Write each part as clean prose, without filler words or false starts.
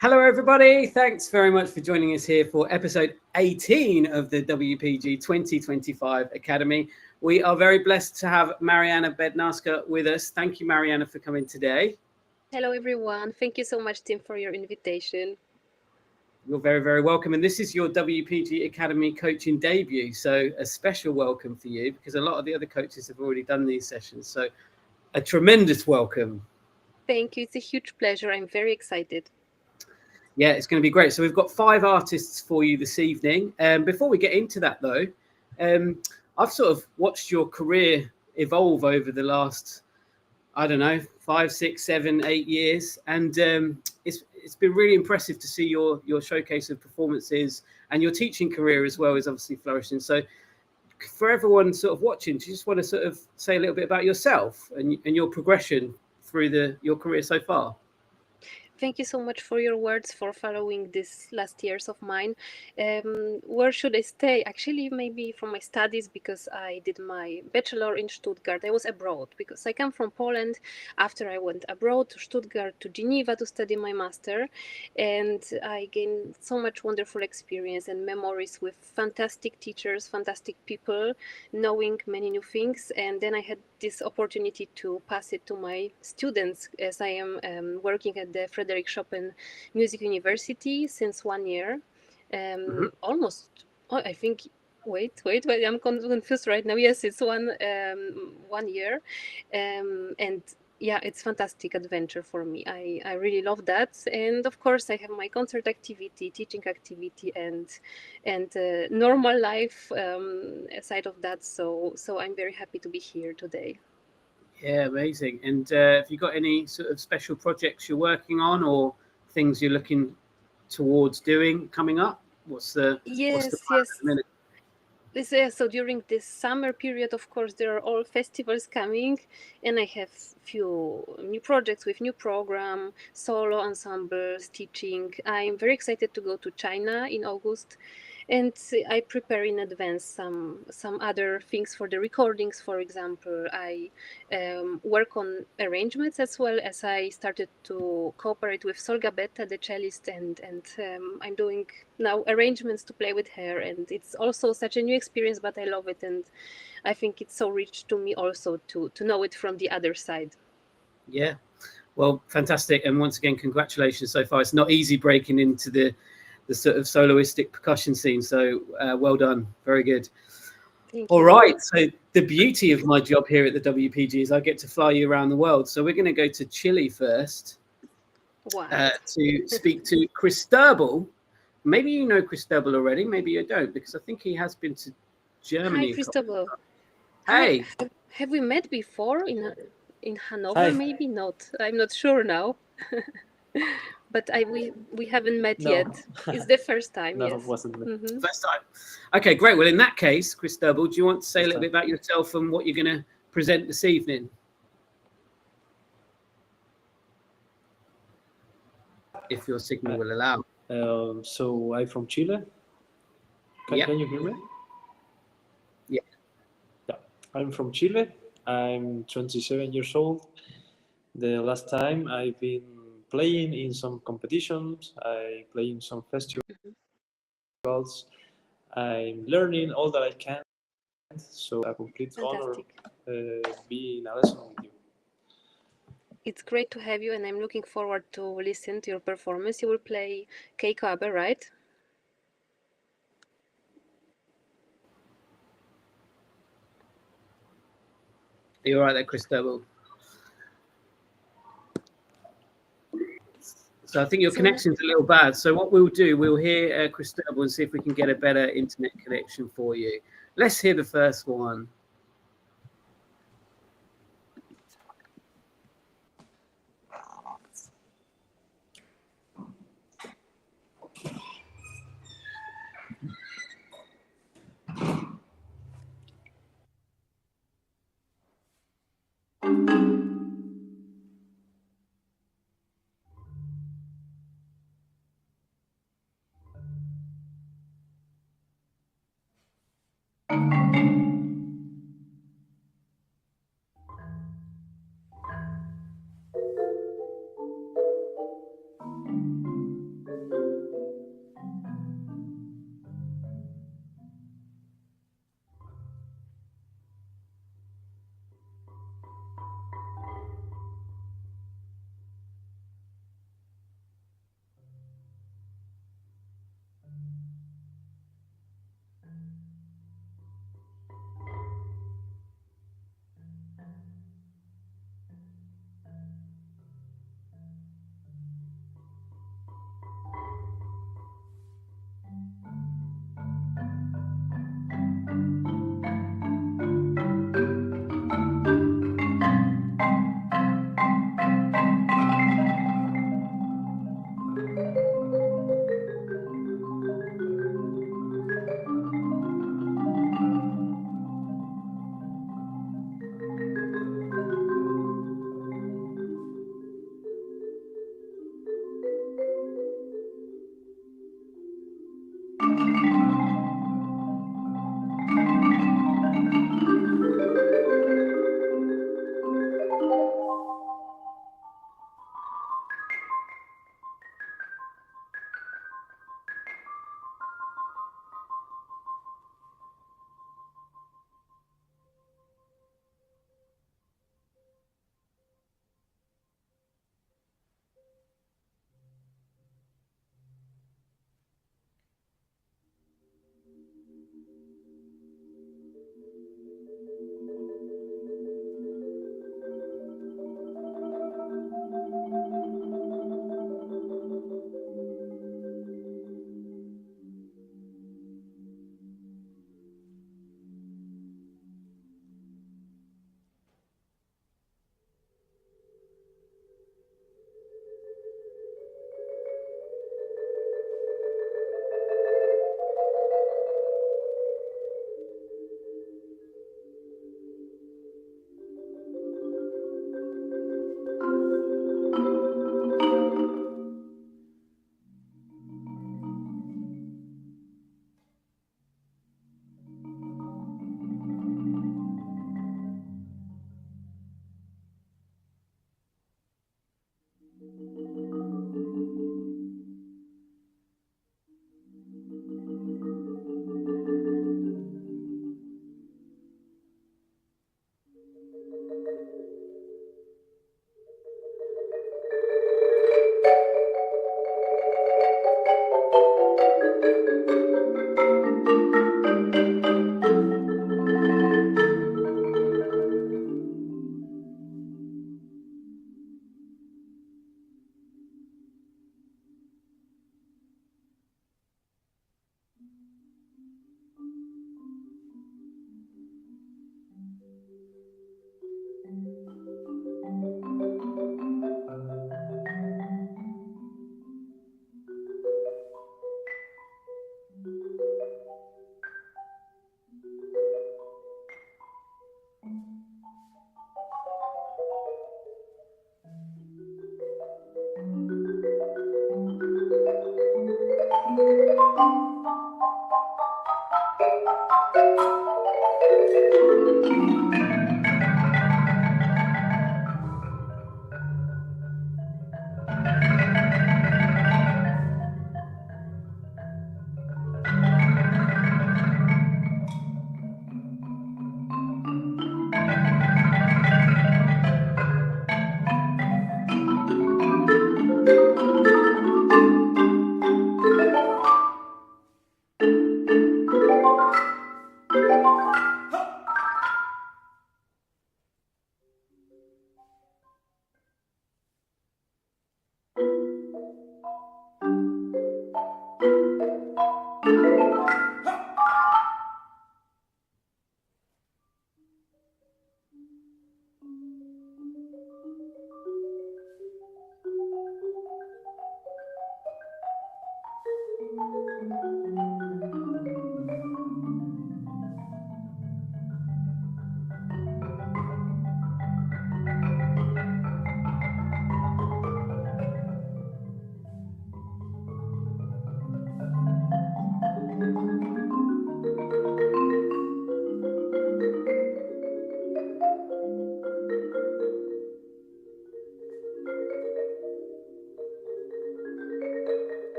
Hello, everybody. Thanks very much for joining us here for episode 18 of the WPG 2025 Academy. We are very blessed to have Marianna Bednarska with us. Thank you, Marianna, for coming today. Hello, everyone. Thank you so much, Tim, for your invitation. You're very, very welcome. And this is your WPG Academy coaching debut. So a special welcome for you because a lot of the other coaches have already done these sessions. So a tremendous welcome. Thank you. It's a huge pleasure. I'm very excited. Yeah, it's going to be great. So we've got 5 artists for you this evening. Before we get into that, though, I've sort of watched your career evolve over the last, 5, 6, 7, 8 years. And it's been really impressive to see your showcase of performances, and your teaching career as well is obviously flourishing. So for everyone sort of watching, do you just want to sort of say a little bit about yourself and your progression through your career so far? Thank you so much for your words, for following these last years of mine. Where should I stay? Actually, maybe from my studies, because I did my bachelor in Stuttgart. I was abroad because I come from Poland. After I went abroad to Stuttgart, to Geneva to study my master. And I gained so much wonderful experience and memories with fantastic teachers, fantastic people, knowing many new things. And then I had this opportunity to pass it to my students, as I am working at the Frederick Chopin Music University since 1 year. Almost, I think. Wait! I'm confused right now. Yes, it's 1 year, and yeah, it's fantastic adventure for me. I really love that, and of course, I have my concert activity, teaching activity, and normal life aside of that. So I'm very happy to be here today. Yeah, amazing. And have you got any sort of special projects you're working on, or things you're looking towards doing coming up? What's the plan at the minute? So during this summer period, of course, there are all festivals coming, and I have few new projects with new program, solo ensembles, teaching. I'm very excited to go to China in August, and I prepare in advance some other things for the recordings. For example, I work on arrangements, as well as I started to cooperate with Solga Betta, the cellist, and I'm doing now arrangements to play with her, and it's also such a new experience, but I love it, and I think it's so rich to me also to know it from the other side. Yeah, well, fantastic. And once again, congratulations so far. It's not easy breaking into the sort of soloistic percussion scene, so well done. Very good. All right, so the beauty of my job here at the WPG is I get to fly you around the world. So we're going to go to Chile first to speak to Cristobal. Maybe you know Cristobal already, maybe you don't, because I think he has been to Germany. Hi, Cristobal. Hey. Have we met before in Hanover? Hi. Maybe not. I'm not sure now. But we haven't met yet. It's the first time. No, yes. It wasn't. First time. Okay, great. Well, in that case, Cristobal, do you want to say a little bit about yourself and what you're going to present this evening? If your signal will allow. So I'm from Chile. Can you hear me? Yeah. I'm from Chile. I'm 27 years old. The last time I've been playing in some competitions. I play in some festivals. I'm learning all that I can. So a complete honor being a lesson with you. It's great to have you, and I'm looking forward to listen to your performance. You will play Keiko Abe, right? Are you all right there, Cristobal? So I think your connection's a little bad. So what we'll do, we'll hear Cristobal and see if we can get a better internet connection for you. Let's hear the first one.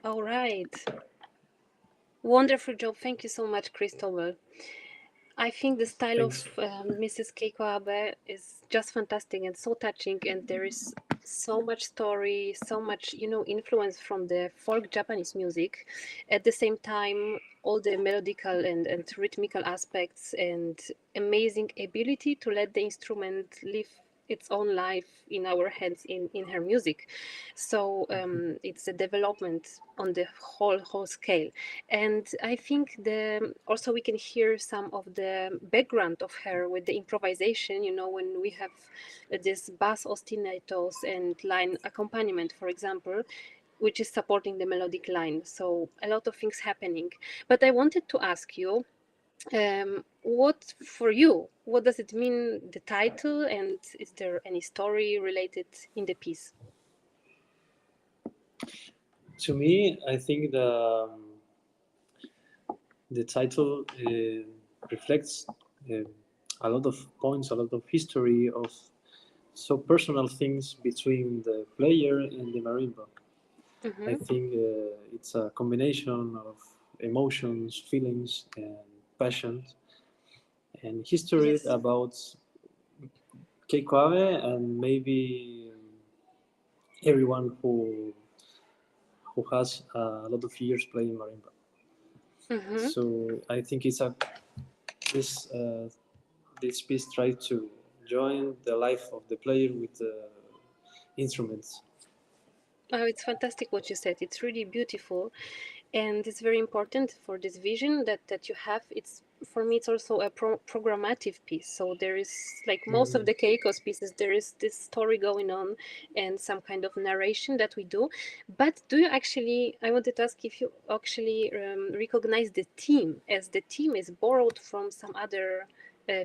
All right. Wonderful job. Thank you so much, Cristobal. I think the style of Thanks. Mrs. Keiko Abe is just fantastic and so touching, and there is so much story, so much, influence from the folk Japanese music. At the same time, all the melodical and rhythmical aspects and amazing ability to let the instrument live its own life in our hands in her music. So it's a development on the whole scale. And I think the also we can hear some of the background of her with the improvisation, when we have this bass ostinatos and line accompaniment, for example, which is supporting the melodic line. So a lot of things happening. But I wanted to ask you, what for you, what does it mean, the title, and is there any story related in the piece? To me, I think the title reflects a lot of points, a lot of history of so personal things between the player and the marimba. I Mm-hmm. think it's a combination of emotions, feelings, and passion, and history Yes. about Keiko Abe and maybe everyone who has a lot of years playing marimba. Mm-hmm. So I think this this piece tries to join the life of the player with the instruments. Oh, it's fantastic what you said. It's really beautiful, and it's very important for this vision that you have. It's for me. It's also a programmative piece. So there is, like most of Mm. the Keiko's pieces, there is this story going on and some kind of narration that we do. But do you actually? I wanted to ask if you actually recognize the theme, as the theme is borrowed from some other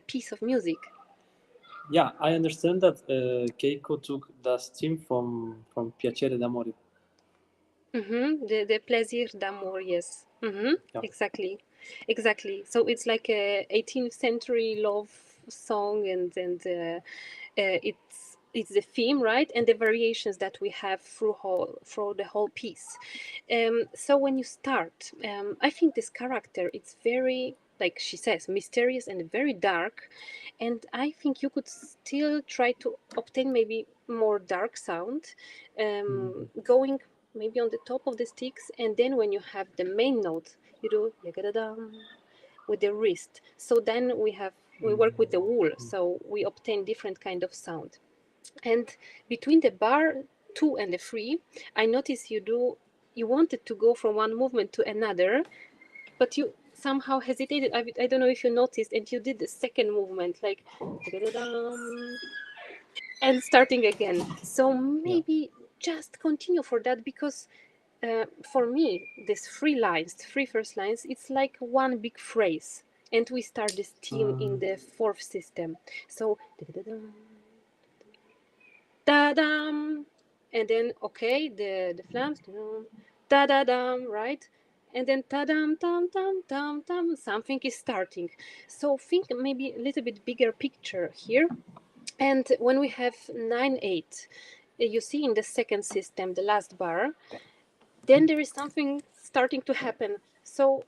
piece of music. Yeah, I understand that Keiko took that theme from Piacere d'amore. Mm-hmm. The plaisir d'amour, yes. Mm-hmm. Yeah. Exactly, exactly. So it's like a 18th century love song, and it's the theme, right? And the variations that we have through the whole piece. So when you start, I think this character, it's very, like she says, mysterious and very dark, and I think you could still try to obtain maybe more dark sound, Mhm. going maybe on the top of the sticks, and then when you have the main note, you do yagadadam with the wrist. So then we work with the wool, so we obtain different kind of sound. And between the bar 2 and the 3, I noticed you wanted to go from one movement to another, but you somehow hesitated. I don't know if you noticed, and you did the second movement like and starting again. So Yeah. maybe just continue for that, because for me, these three first lines, it's like one big phrase. And we start this theme in the fourth system. So, da-dam, and then, okay, the flams, da-da-dam, right? And then, ta-dam, tam, tam, tam, tam, something is starting. So think maybe a little bit bigger picture here. And when we have 9/8, you see in the second system, the last bar, then there is something starting to happen. So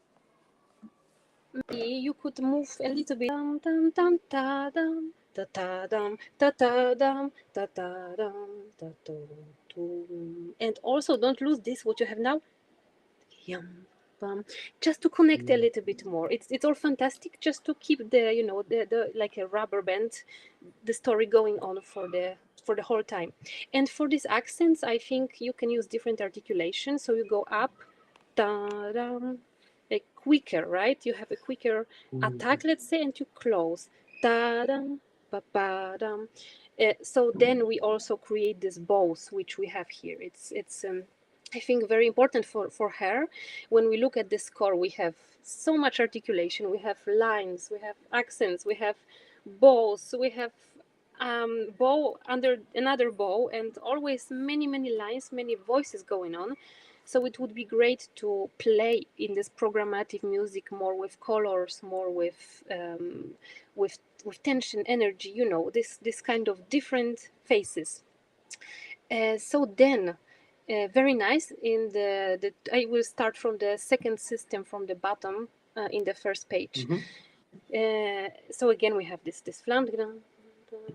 maybe you could move a little bit. Dum, dum, dum, ta, dum, ta, ta, dum, ta, ta, dum, ta, ta, dum, ta, dum, dum. And also don't lose this, what you have now. Yum, bum. Just to connect a little bit more. It's all fantastic just to keep the like a rubber band, the story going on for the whole time. And for these accents, I think you can use different articulations. So you go up, da, da, like quicker, right? You have a quicker attack, let's say, and you close. Da, da, ba, ba, da. So then we also create these bows, which we have here. It's I think very important for her. When we look at the score, we have so much articulation. We have lines, we have accents, we have bows, we have bow under another bow, and always many lines, many voices going on. So it would be great to play in this programmatic music more with colors, more with with tension, energy. This kind of different faces. So then Very nice. In the I will start from the second system from the bottom in the first page. So again, we have this flam. Dum,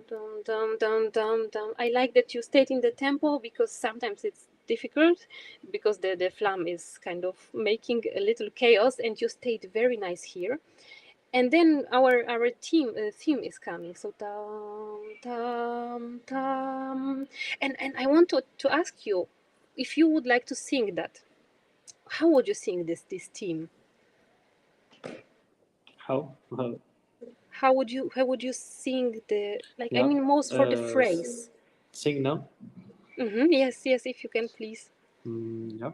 dum, dum, dum, dum, dum. I like that you stayed in the tempo because sometimes it's difficult because the flam is kind of making a little chaos, and you stayed very nice here. And then our theme is coming. So dum dum dum, and I want to ask you if you would like to sing that. How would you sing this theme? How? How would you sing the like? I Yeah. mean, most for the phrase. Sing now. Yes, yes. If you can, please. Yeah.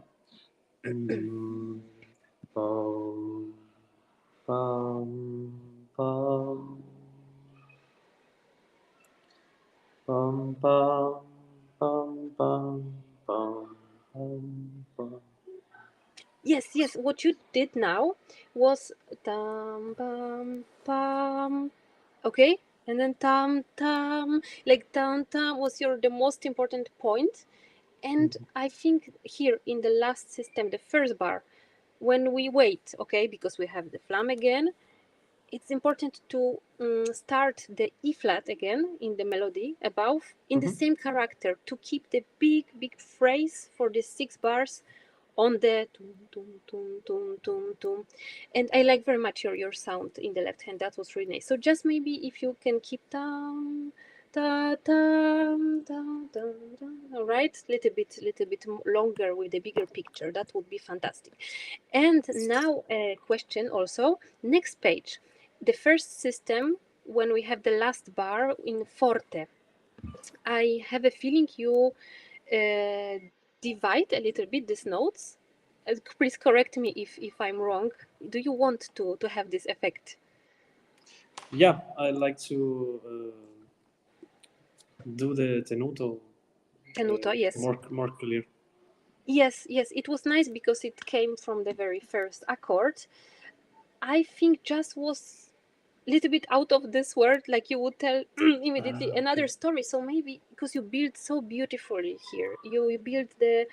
Mm, Bum, bum, bum, bum, bum, bum, bum, bum, bum. Yes, yes. What you did now was tam bum bum. Okay, and then tam tam, like tam tam was the most important point. And I think here in the last system, the first bar, when we wait, okay, because we have the flam again, it's important to start the E flat again in the melody above in the same character to keep the big phrase for the 6 bars on the tum tum tum tum tum tum. And I like very much your sound in the left hand. That was really nice. So just maybe if you can keep tam ta tam tam tam tam. All right, little bit longer with a bigger picture. That would be fantastic. And now a question also. Next page, the first system when we have the last bar in forte. I have a feeling you uh, divide a little bit these notes. Please correct me if I'm wrong. Do you want to have this effect? Yeah, I like to do the tenuto Tenuto, yes. more clear. Yes, yes. It was nice because it came from the very first accord. I think just was a little bit out of this world, like you would tell immediately another Okay. story. So maybe because you build so beautifully here, you build the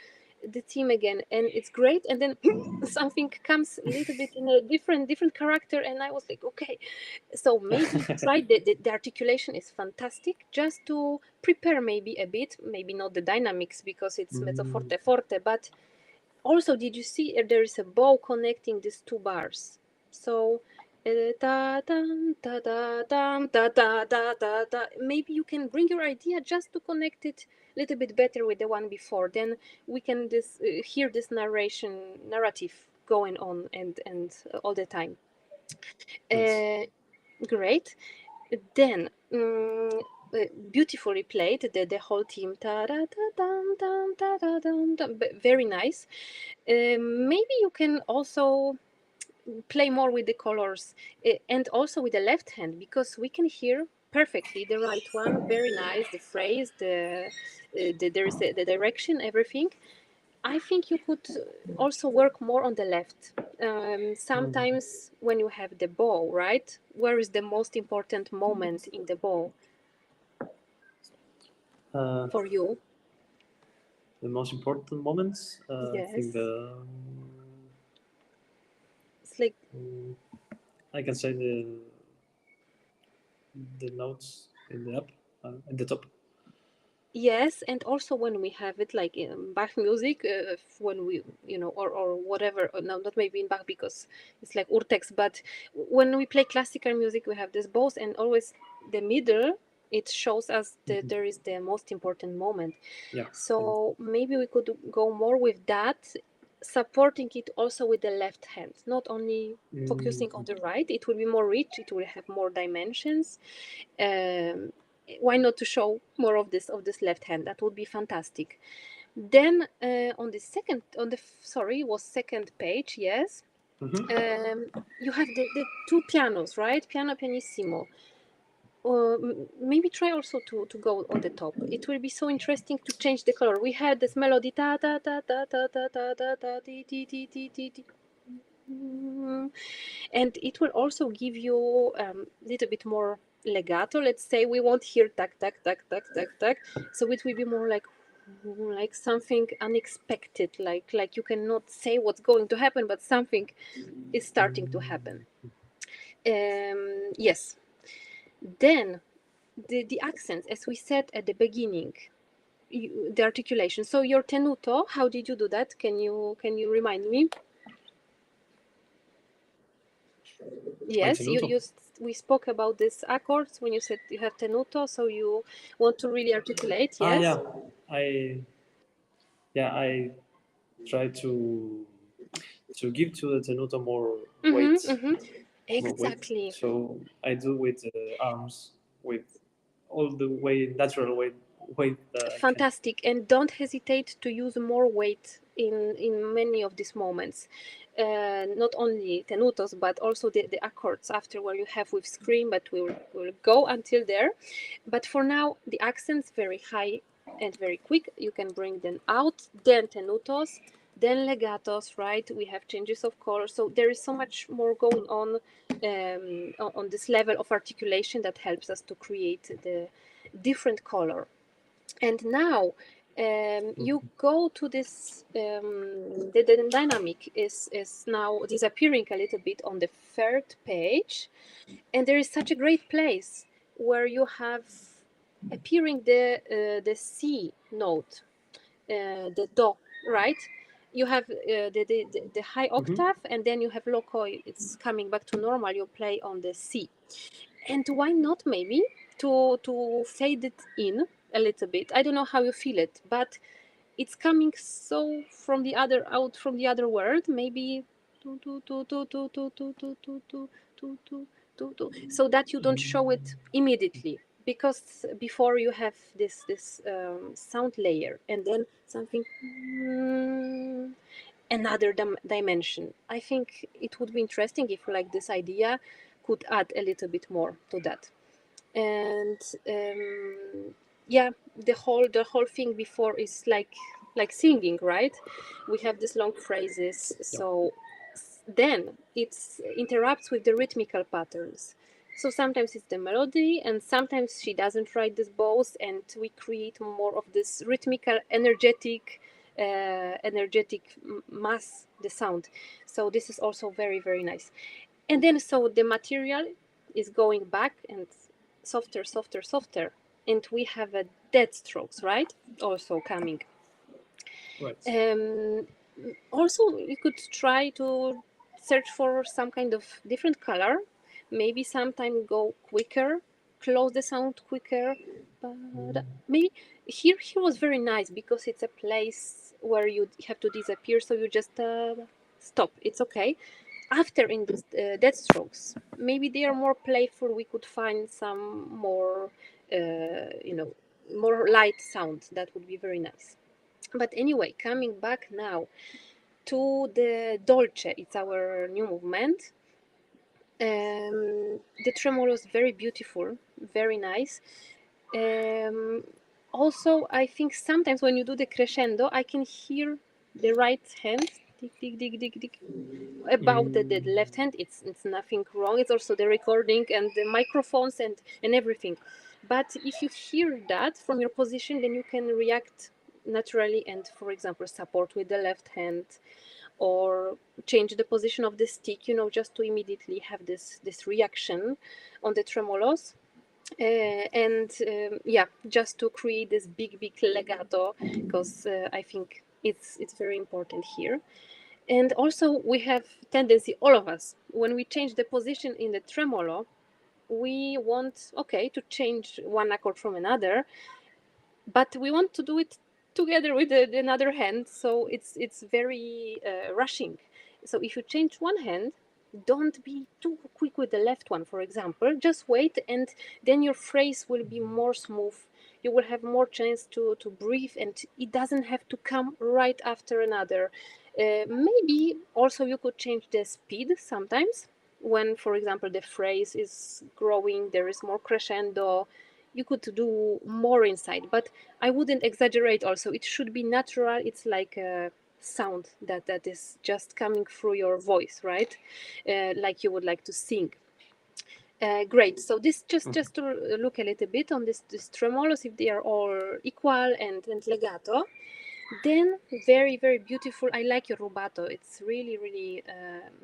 theme again, and it's great. And then something comes a little bit in a different character, and I was like, okay. So maybe try the articulation is fantastic. Just to prepare maybe a bit, maybe not the dynamics because it's mezzo forte forte, but also, did you see there is a bow connecting these 2 bars? So, da dum da da dum da da da da da. Maybe you can bring your idea just to connect it a little bit better with the one before. Then we can hear this narrative going on and all the time. Yes. Great. Then. Beautifully played the whole team. Ta da da dum dum da da dum dum. Very nice. Maybe you can also play more with the colors and also with the left hand because we can hear perfectly the right one. Very nice. The phrase, there is the direction, everything. I think you could also work more on the left. Sometimes when you have the bow, right? Where is the most important moment in the bow Uh, for you? the most important moments, I think Yes. the It's like I can say the notes in the up at the top. yes, and also when we have it like in Bach music, when we, or whatever, no, not maybe in Bach because it's like urtext, but when we play classical music, we have this both, and always the middle, it shows us that there is the most important moment. Yeah. So maybe we could go more with that, supporting it also with the left hand, not only focusing on the right. It will be more rich, it will have more dimensions. Um, why not to show more of this left hand? That would be fantastic. Then on the second, sorry, was second page, yes. You have the 2 pianos, right? Piano pianissimo. Maybe try also to go on the top. It will be so interesting to change the color. We had this melody da da da da da da da da da di di di di di di. And it will also give you a little bit more legato. Let's say we won't hear tak tak tak tak tak tak, so it will be more like like something unexpected, like you cannot say what's going to happen, but something is starting to happen. Yes. Then the accents, as we said at the beginning, the articulation. So your tenuto, how did you do that? Can you remind me? Yes, tenuto? we spoke about these accords when you said you have tenuto, so you want to really articulate. Yes. Yeah, I try to give to the tenuto more weight. More weight. Exactly. So I do with the arms, with all the way natural weight that I can. Fantastic. And don't hesitate to use more weight in many of these moments. Not only tenutos, but also the accords after where you have with scream, but we'll go until there. But for now, the accents very high and very quick. You can bring them out, then tenutos, then legatos, right? We have changes of color. So there is so much more going on this level of articulation that helps us to create the different color. And now you go to this, the dynamic is now disappearing a little bit on the third page. And there is such a great place where you have appearing the C note, the do, right? You have the high octave, and then you have loco, it's coming back to normal, you play on the C. And why not maybe to fade it in a little bit? I don't know how you feel it, but it's coming so from the other out from the other world. Maybe so that you don't show it immediately, because before you have this sound layer and then something another dimension. I think it would be interesting if like this idea could add a little bit more to that. And yeah, the whole thing before is like singing, right? We have these long phrases, so then it interrupts with the rhythmical patterns. So sometimes it's the melody, and sometimes she doesn't write these bows, and we create more of this rhythmical, energetic mass, the sound. So this is also very, very nice. And then so the material is going back and softer, softer, softer, and we have a dead strokes, right? Also coming. Right. Also, you could try to search for some kind of different color. Maybe sometime go quicker, close the sound quicker. But maybe here was very nice because it's a place where you have to disappear, so you just stop. It's okay. After in the dead strokes, maybe they are more playful. We could find some more, more light sound. That would be very nice. But anyway, coming back now to the dolce, it's our new movement. The tremolo is very beautiful, very nice. Also, I think sometimes when you do the crescendo, I can hear the right hand tick, tick, tick, tick, tick. About the left hand, it's nothing wrong. It's also the recording and the microphones and everything. But if you hear that from your position, then you can react naturally and, for example, support with the left hand or change the position of the stick, just to immediately have this reaction on the tremolos. And yeah, just to create this big legato, because I think it's very important here. And also we have tendency, all of us, when we change the position in the tremolo, we want, okay, to change one accord from another, but we want to do it together with another hand, so it's very rushing. So if you change one hand, don't be too quick with the left one, for example. Just wait, and then your phrase will be more smooth. You will have more chance to breathe, and it doesn't have to come right after another. Maybe also you could change the speed sometimes when, for example, the phrase is growing, there is more crescendo. You could do more inside, but I wouldn't exaggerate. Also, it should be natural. It's like a sound that is just coming through your voice, right? Like you would like to sing. Great. So this just to look a little bit on this tremolos, if they are all equal and legato. Then very, very beautiful. I like your rubato. It's really, really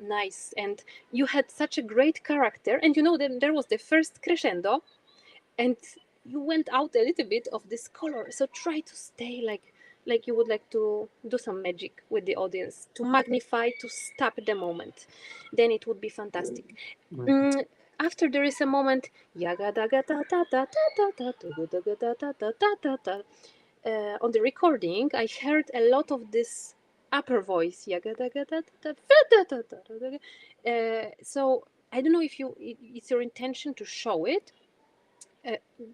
nice. And you had such a great character. And you know, then there was the first crescendo, and you went out a little bit of this color. So try to stay like you would like to do some magic with the audience, to magnify, to stop the moment. Then it would be fantastic. After there is a moment, on the recording, I heard a lot of this upper voice. So I don't know if it's your intention to show it.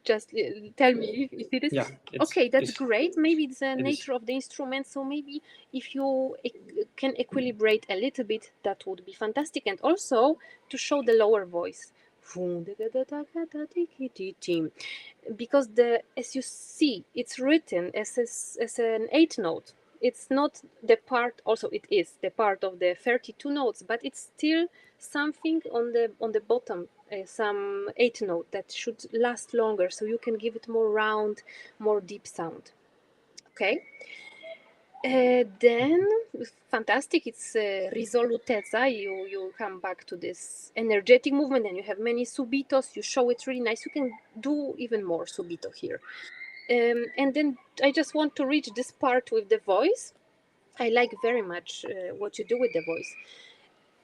Just tell me if it is. Yeah. Okay, that's great. Maybe it's the it is. nature of the instrument. So maybe if you can equilibrate a little bit, that would be fantastic. And also to show the lower voice. Because as you see, it's written as an 8 note. It's not the part. Also, it is the part of the 32 notes, but it's still something on the bottom, some 8 note that should last longer, so you can give it more round, more deep sound. Okay. Then fantastic, it's risolutezza. You come back to this energetic movement, and you have many subitos. You show it's really nice. You can do even more subito here. And then I just want to reach this part with the voice. I like very much what you do with the voice.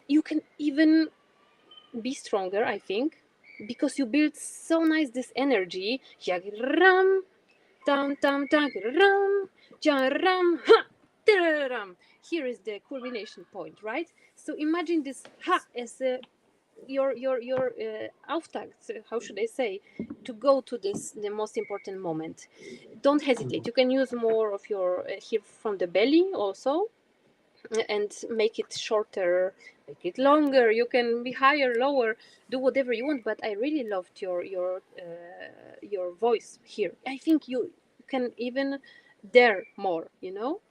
You can even be stronger, I think, because you build so nice this energy. Ram, tam tam tam ram, ram, ha, ram. Here is the culmination point, right? So imagine this ha as your auftakt. How should I say? To go to the most important moment. Don't hesitate. You can use more of your here from the belly also, and make it shorter, make it longer. You can be higher, lower, do whatever you want. But I really loved your voice here. I think you can even dare more, you know.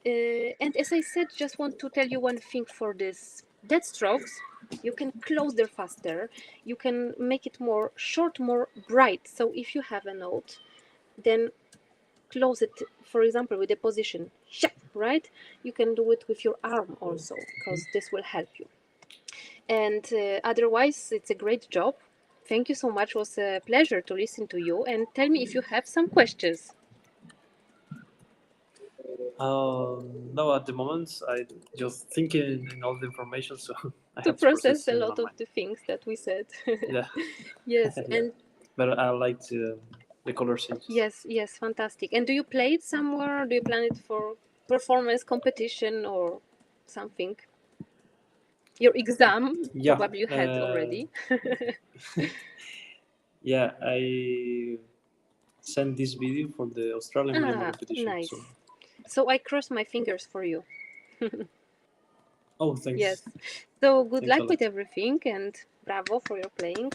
And as I said, just want to tell you one thing for this dead strokes. You can close there faster. You can make it more short, more bright. So if you have a note, then close it, for example, with the position, right? You can do it with your arm also, because this will help you. And otherwise, it's a great job. Thank you so much. It was a pleasure to listen to you. And tell me if you have some questions. No, at the moment, I just thinking in all the information, so I To have process a in my lot of mind. the things that we said. Yeah. Yes, Yeah. and But I like the color changes. yes, fantastic. And do you play it somewhere? Do you plan it for performance competition or something? Your exam, Yeah, probably you had already. Yeah, I sent this video for the Australian marimba competition. Nice. So I cross my fingers for you. Oh, thanks. Yes. So good Thanks a luck with lot. everything, and bravo for your playing.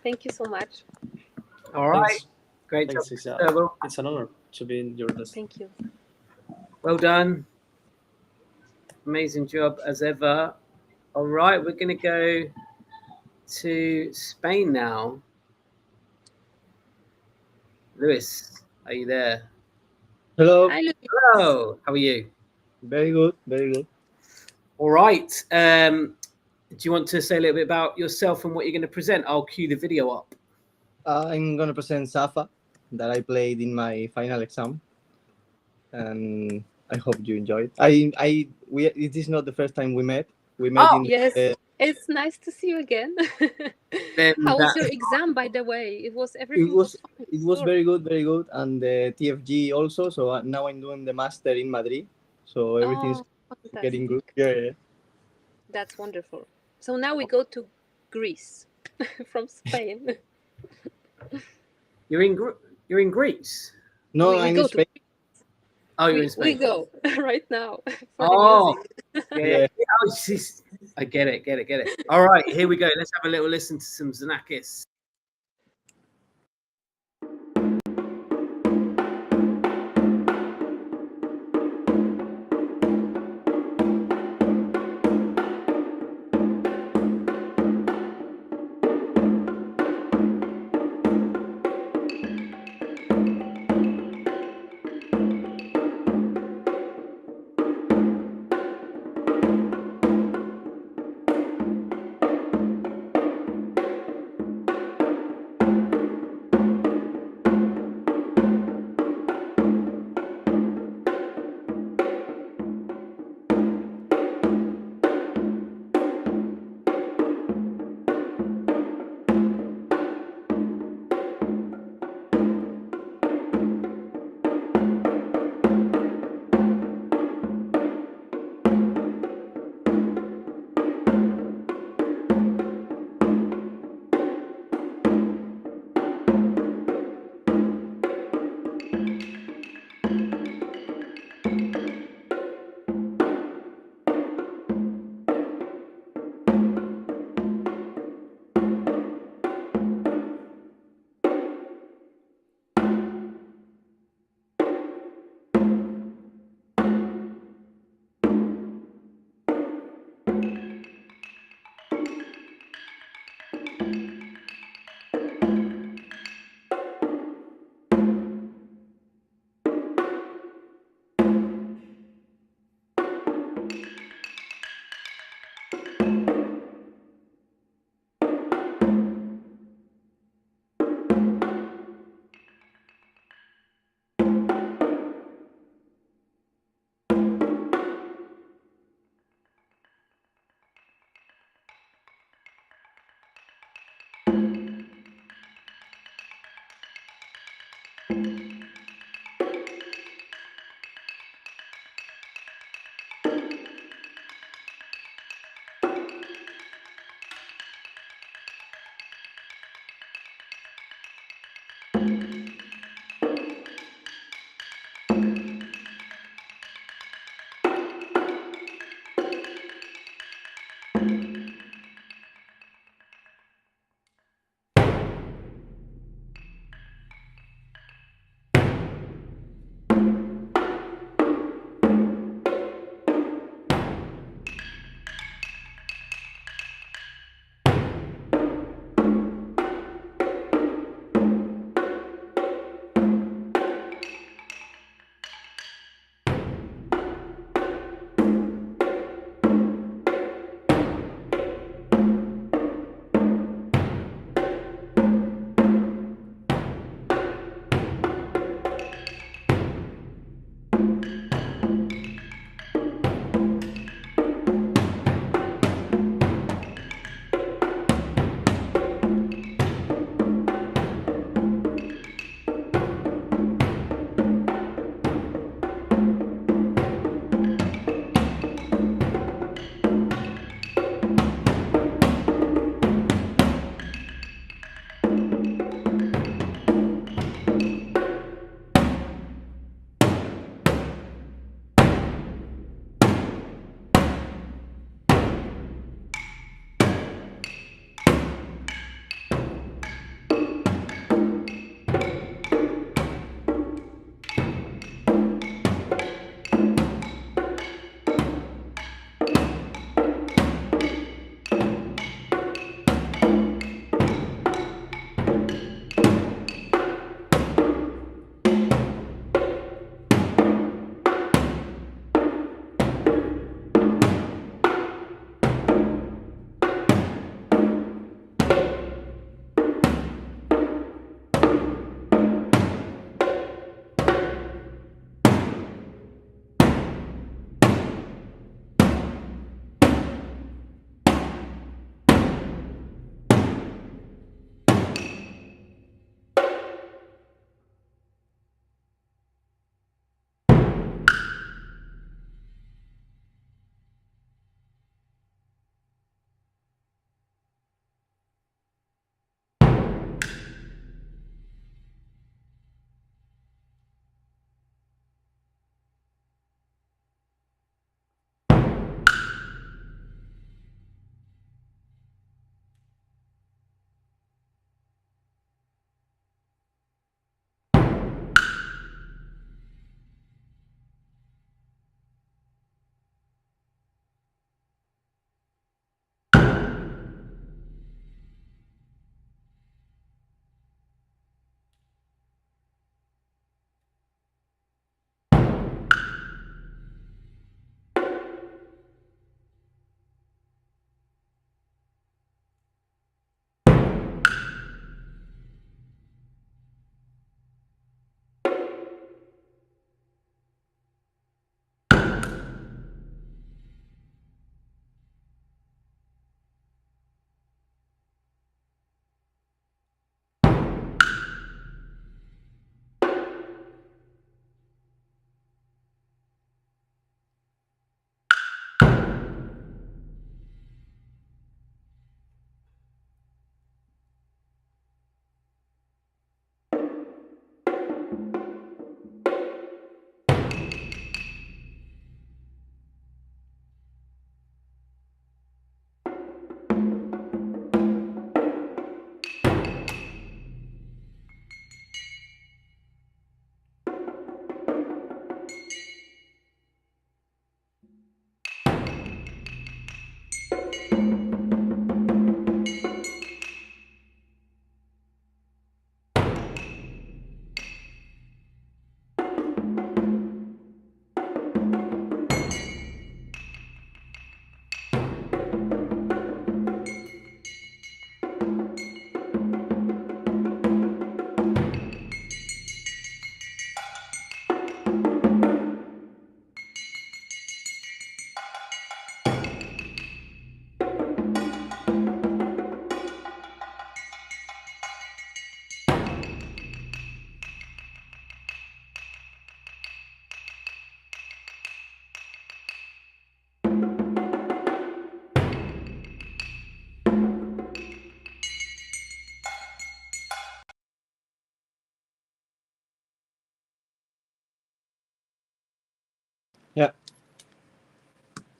Thank you so much. All right. Thanks. Great Thanks. job. It's an honor to be in your lesson. Thank you. Well done. Amazing job as ever. All right, we're going to go to Spain now. Luis, are you there? Hello. Hi, Luis. Hello. How are you? Very good. Very good. All right. Do you want to say a little bit about yourself and what you're going to present? I'll cue the video up. I'm going to present Safa that I played in my final exam, and I hope you enjoyed. It is not the first time we met. We met in Yes. It's nice to see you again. How was your exam, by the way? It was everything. It was very good, very good, and the TFG also. So now I'm doing the master in Madrid. So everything's getting good. Yeah. That's wonderful. So now we go to Greece from Spain. You're in Greece? No, I'm in Spain. Oh, you're in Spain. We go right now. Oh, yeah. Oh, I get it. All right, here we go. Let's have a little listen to some Xenakis.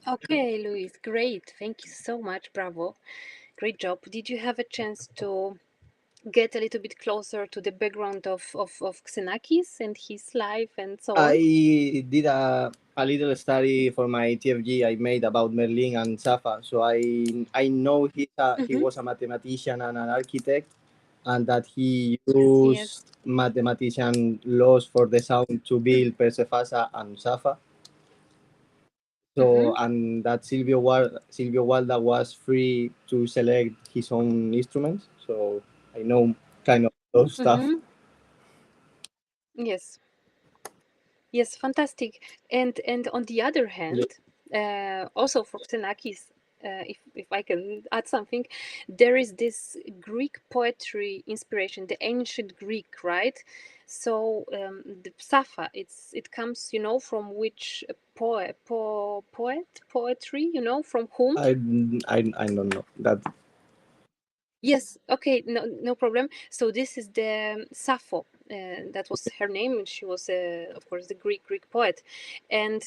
Okay, Luis, great. Thank you so much. Bravo. Great job. Did you have a chance to get a little bit closer to the background of Xenakis and his life and so on? I did a little study for my TFG I made about Merlin and Safa. So I know he was a mathematician and an architect, and that he Yes. used mathematician laws for the sound to build Persefasa and Safa. So and that Silvio Walda was free to select his own instruments. So I know kind of those stuff. Yes. Yes, fantastic. And on the other hand, also for Xenakis, if I can add something, there is this Greek poetry inspiration, the ancient Greek, right? So the Safa, it comes, from which poetry, from whom? I don't know that. Yes, okay, no problem. So this is the Sappho. That was her name, and she was, of course, the Greek poet. And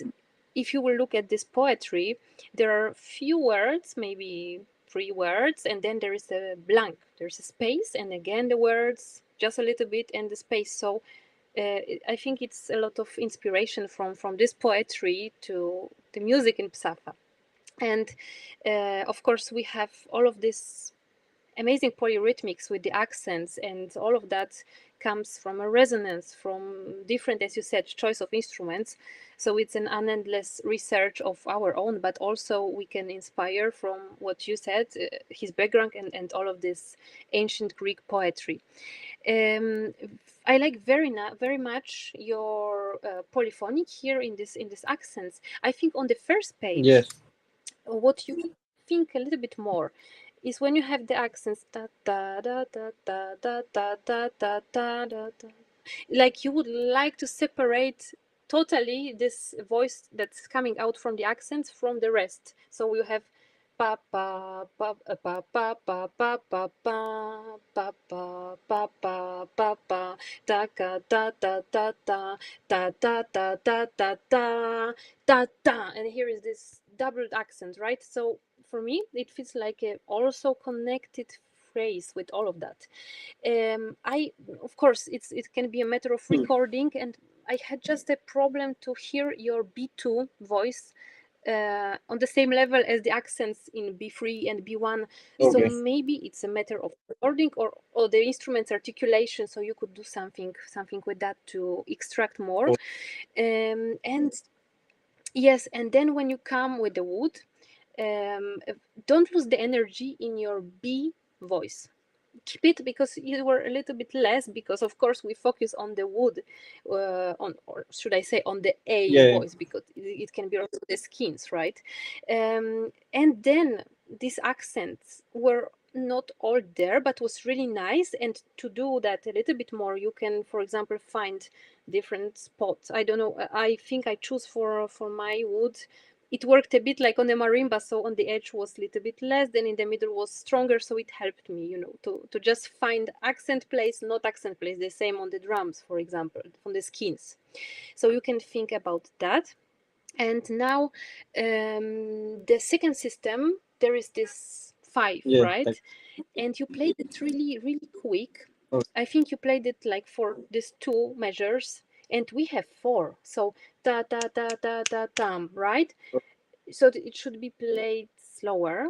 if you will look at this poetry, there are few words, maybe 3 words, and then there is a blank. There's a space, and again the words, just a little bit, and the space. So I think it's a lot of inspiration from this poetry to the music in Psafa. And of course, we have all of this amazing polyrhythmics with the accents, and all of that comes from a resonance from different, as you said, choice of instruments. So it's an unendless research of our own, but also we can inspire from what you said, his background, and all of this ancient Greek poetry. I like very much your polyphonic here in this accents. I think on the first page, Yes. what you think a little bit more is when you have the accents da da da da da da da da da da da da. Like you would like to separate totally this voice that's coming out from the accents from the rest. So you have pa pa pa pa pa pa pa pa pa pa pa pa pa pa pa da da da da da da da da da da da da da, and here is this doubled accent, right? So for me it feels like a also connected phrase with all of that. I, of course, it can be a matter of recording, and I had just a problem to hear your B2 voice on the same level as the accents in B3 and B1. So Okay. maybe it's a matter of recording or the instrument's articulation. So you could do something with that to extract more. And yes, and then when you come with the wood, don't lose the energy in your B voice. Keep it, because you were a little bit less, because of course we focus on the wood, on, or should I say, on the A voice, because it can be also the skins, right? And then these accents were not all there, but was really nice. And to do that a little bit more, you can, for example, find different spots. I don't know, I think I choose for my wood, it worked a bit like on the marimba, so on the edge was a little bit less, then in the middle was stronger, so it helped me, to just find accent place, not accent place. The same on the drums, for example, on the skins. So you can think about that. And now the second system, there is this 5, right? And you played it really quick. I think you played it like for these 2 measures, and we have 4. So da da da da da dum, right? So it should be played slower.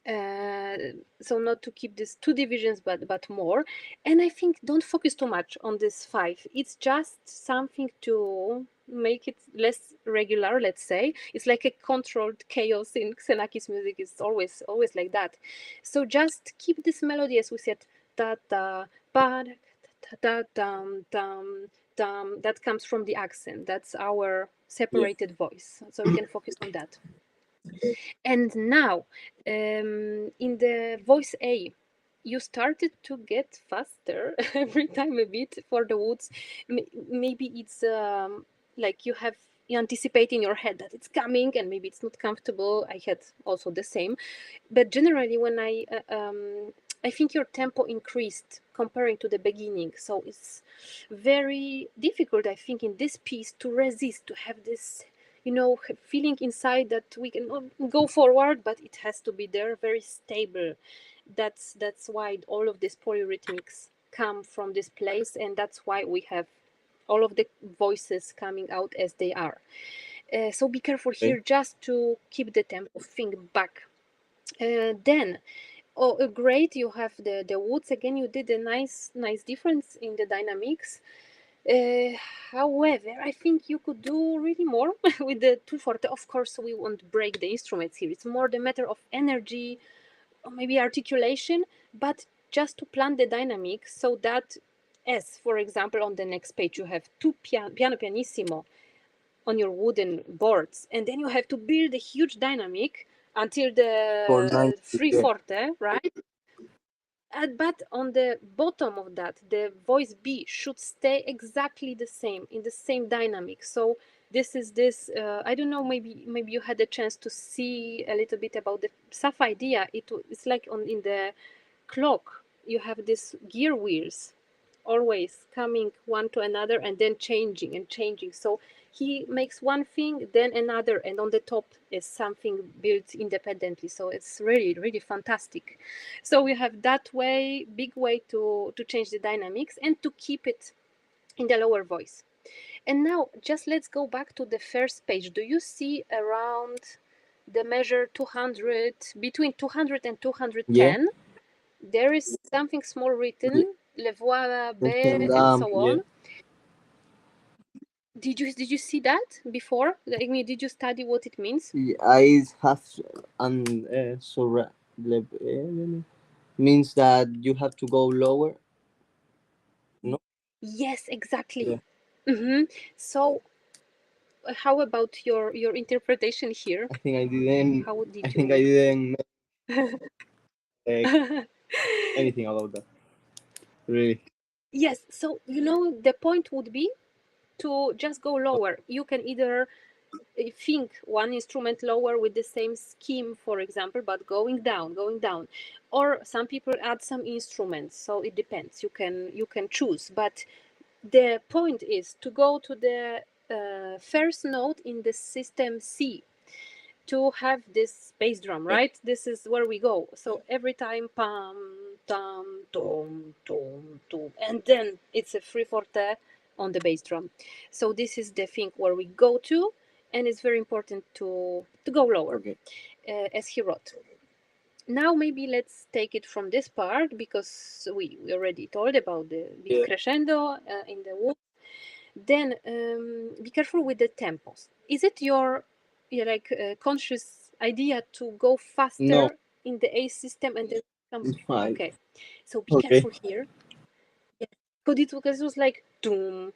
So not to keep these 2 divisions, but more. And I think don't focus too much on this 5. It's just something to make it less regular, let's say. It's like a controlled chaos in Xenakis music. It's always like that. So just keep this melody, as we said, da da ba da da dum dum dum. That comes from the accent. That's our separated voice. So we can focus on that. And now, in the voice A, you started to get faster every time a bit for the woods. Maybe it's like you anticipate in your head that it's coming, and maybe it's not comfortable. I had also the same, but generally when I think your tempo increased comparing to the beginning, so it's very difficult, I think, in this piece to resist, to have this feeling inside that we can go forward, but it has to be there, very stable. That's why all of these polyrhythmics come from this place, and that's why we have all of the voices coming out as they are. So be careful here, just to keep the tempo, think back. Then, great, you have the woods again. You did a nice difference in the dynamics. However, I think you could do really more with the 2 forte. Of course, we won't break the instruments here. It's more the matter of energy, or maybe articulation, but just to plan the dynamics so that, as for example, on the next page, you have 2 piano pianissimo on your wooden boards, and then you have to build a huge dynamic until the 3 forte, right? But on the bottom of that, the voice B should stay exactly the same, in the same dynamic. So this is this, I don't know, maybe you had a chance to see a little bit about the SAF idea. It's like in the clock, you have these gear wheels always coming one to another and then changing and changing. So he makes one thing, then another, and on the top is something built independently. So it's really fantastic. So we have that way, big way to change the dynamics and to keep it in the lower voice. And now just let's go back to the first page. Do you see around the measure 200, between 200 and 210? Yeah. There is something small written, le voix belle, and so on. Did you see that before? I mean, did you study what it means? I have means that you have to go lower. No. Yes, exactly. Yeah. So, how about your interpretation here? I think I didn't. How did I you? think I didn't anything about that. Really. Yes. So the point would be to just go lower. You can either think one instrument lower with the same scheme, for example, but going down, or some people add some instruments. So it depends. You can choose, but the point is to go to the first note in the system C to have this bass drum, right? This is where we go. So every time pam, tam, tom, tom, tom, and then it's a 3 forte on the bass drum. So this is the thing where we go to, and it's very important to go lower, as he wrote. Now maybe let's take it from this part, because we already told about the big crescendo in the wood. Then be careful with the tempos. Is it your conscious idea to go faster in the A system and then come? Okay, so be careful here. Because it was like doom,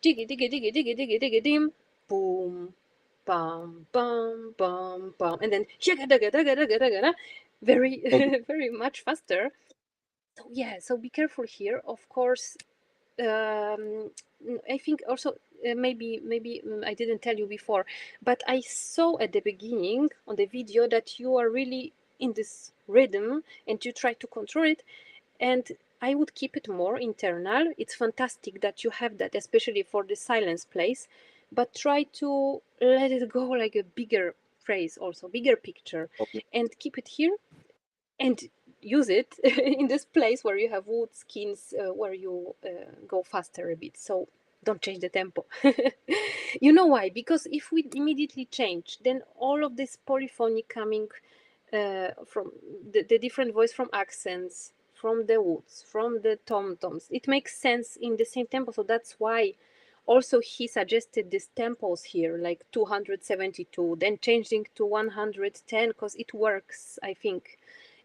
diggy diggy diggy diggy diggy diggy dim, boom, bum bum bum bum, and then very very much faster. So yeah, so be careful here. Of course, I think also maybe I didn't tell you before, but I saw at the beginning on the video that you are really in this rhythm and you try to control it, and I would keep it more internal. It's fantastic that you have that, especially for the silence place, but try to let it go like a bigger phrase, also bigger picture, and keep it here and use it in this place where you have wood skins, where you go faster a bit. So don't change the tempo. You know why? Because if we immediately change, then all of this polyphony coming from the different voice, from accents, from the woods, from the tom-toms, it makes sense in the same tempo. So that's why also he suggested these tempos here, like 272, then changing to 110, because it works, I think,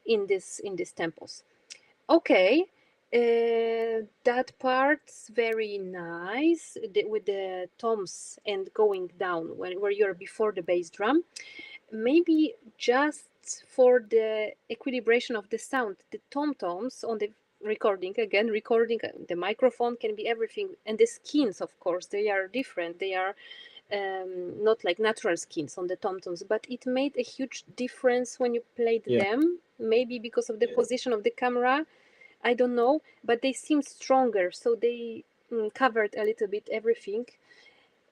in this tempos. Okay, that part's very nice, with the toms and going down where you're before the bass drum. Maybe just for the equilibration of the sound, the tom-toms on the recording, the microphone can be everything, and the skins, of course, they are different. They are not like natural skins on the tom-toms, but it made a huge difference when you played them, maybe because of the position of the camera, I don't know, but they seemed stronger, so they covered a little bit everything.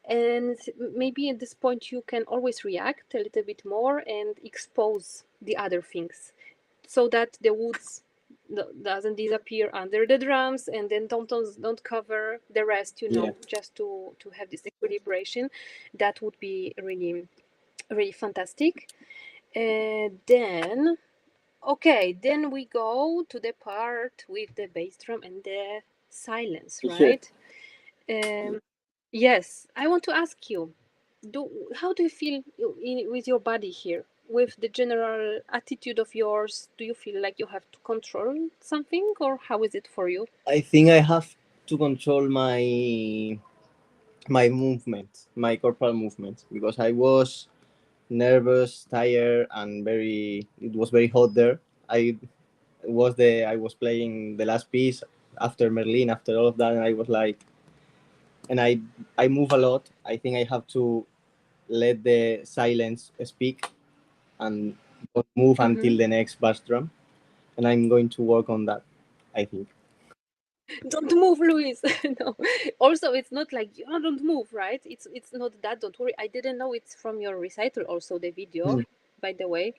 And maybe at this point you can always react a little bit more and expose the other things, so that the woods doesn't disappear under the drums, and then don't cover the rest, Yeah. just to have this equilibration. That would be really, really fantastic. Then we go to the part with the bass drum and the silence, Sure. right? Yes, I want to ask you, how do you feel with your body here? With the general attitude of yours, do you feel like you have to control something, or how is it for you? I think I have to control my movement, my corporal movement, because I was nervous, tired, and it was very hot there. I was playing the last piece after Merlin, after all of that, and I was like, and I move a lot. I think I have to let the silence speak and don't move until the next bass drum, and I'm going to work on that, I think. Don't move, Luis. No. Also, it's not like don't move, right? It's not that. Don't worry. I didn't know it's from your recital. Also, the video, by the way,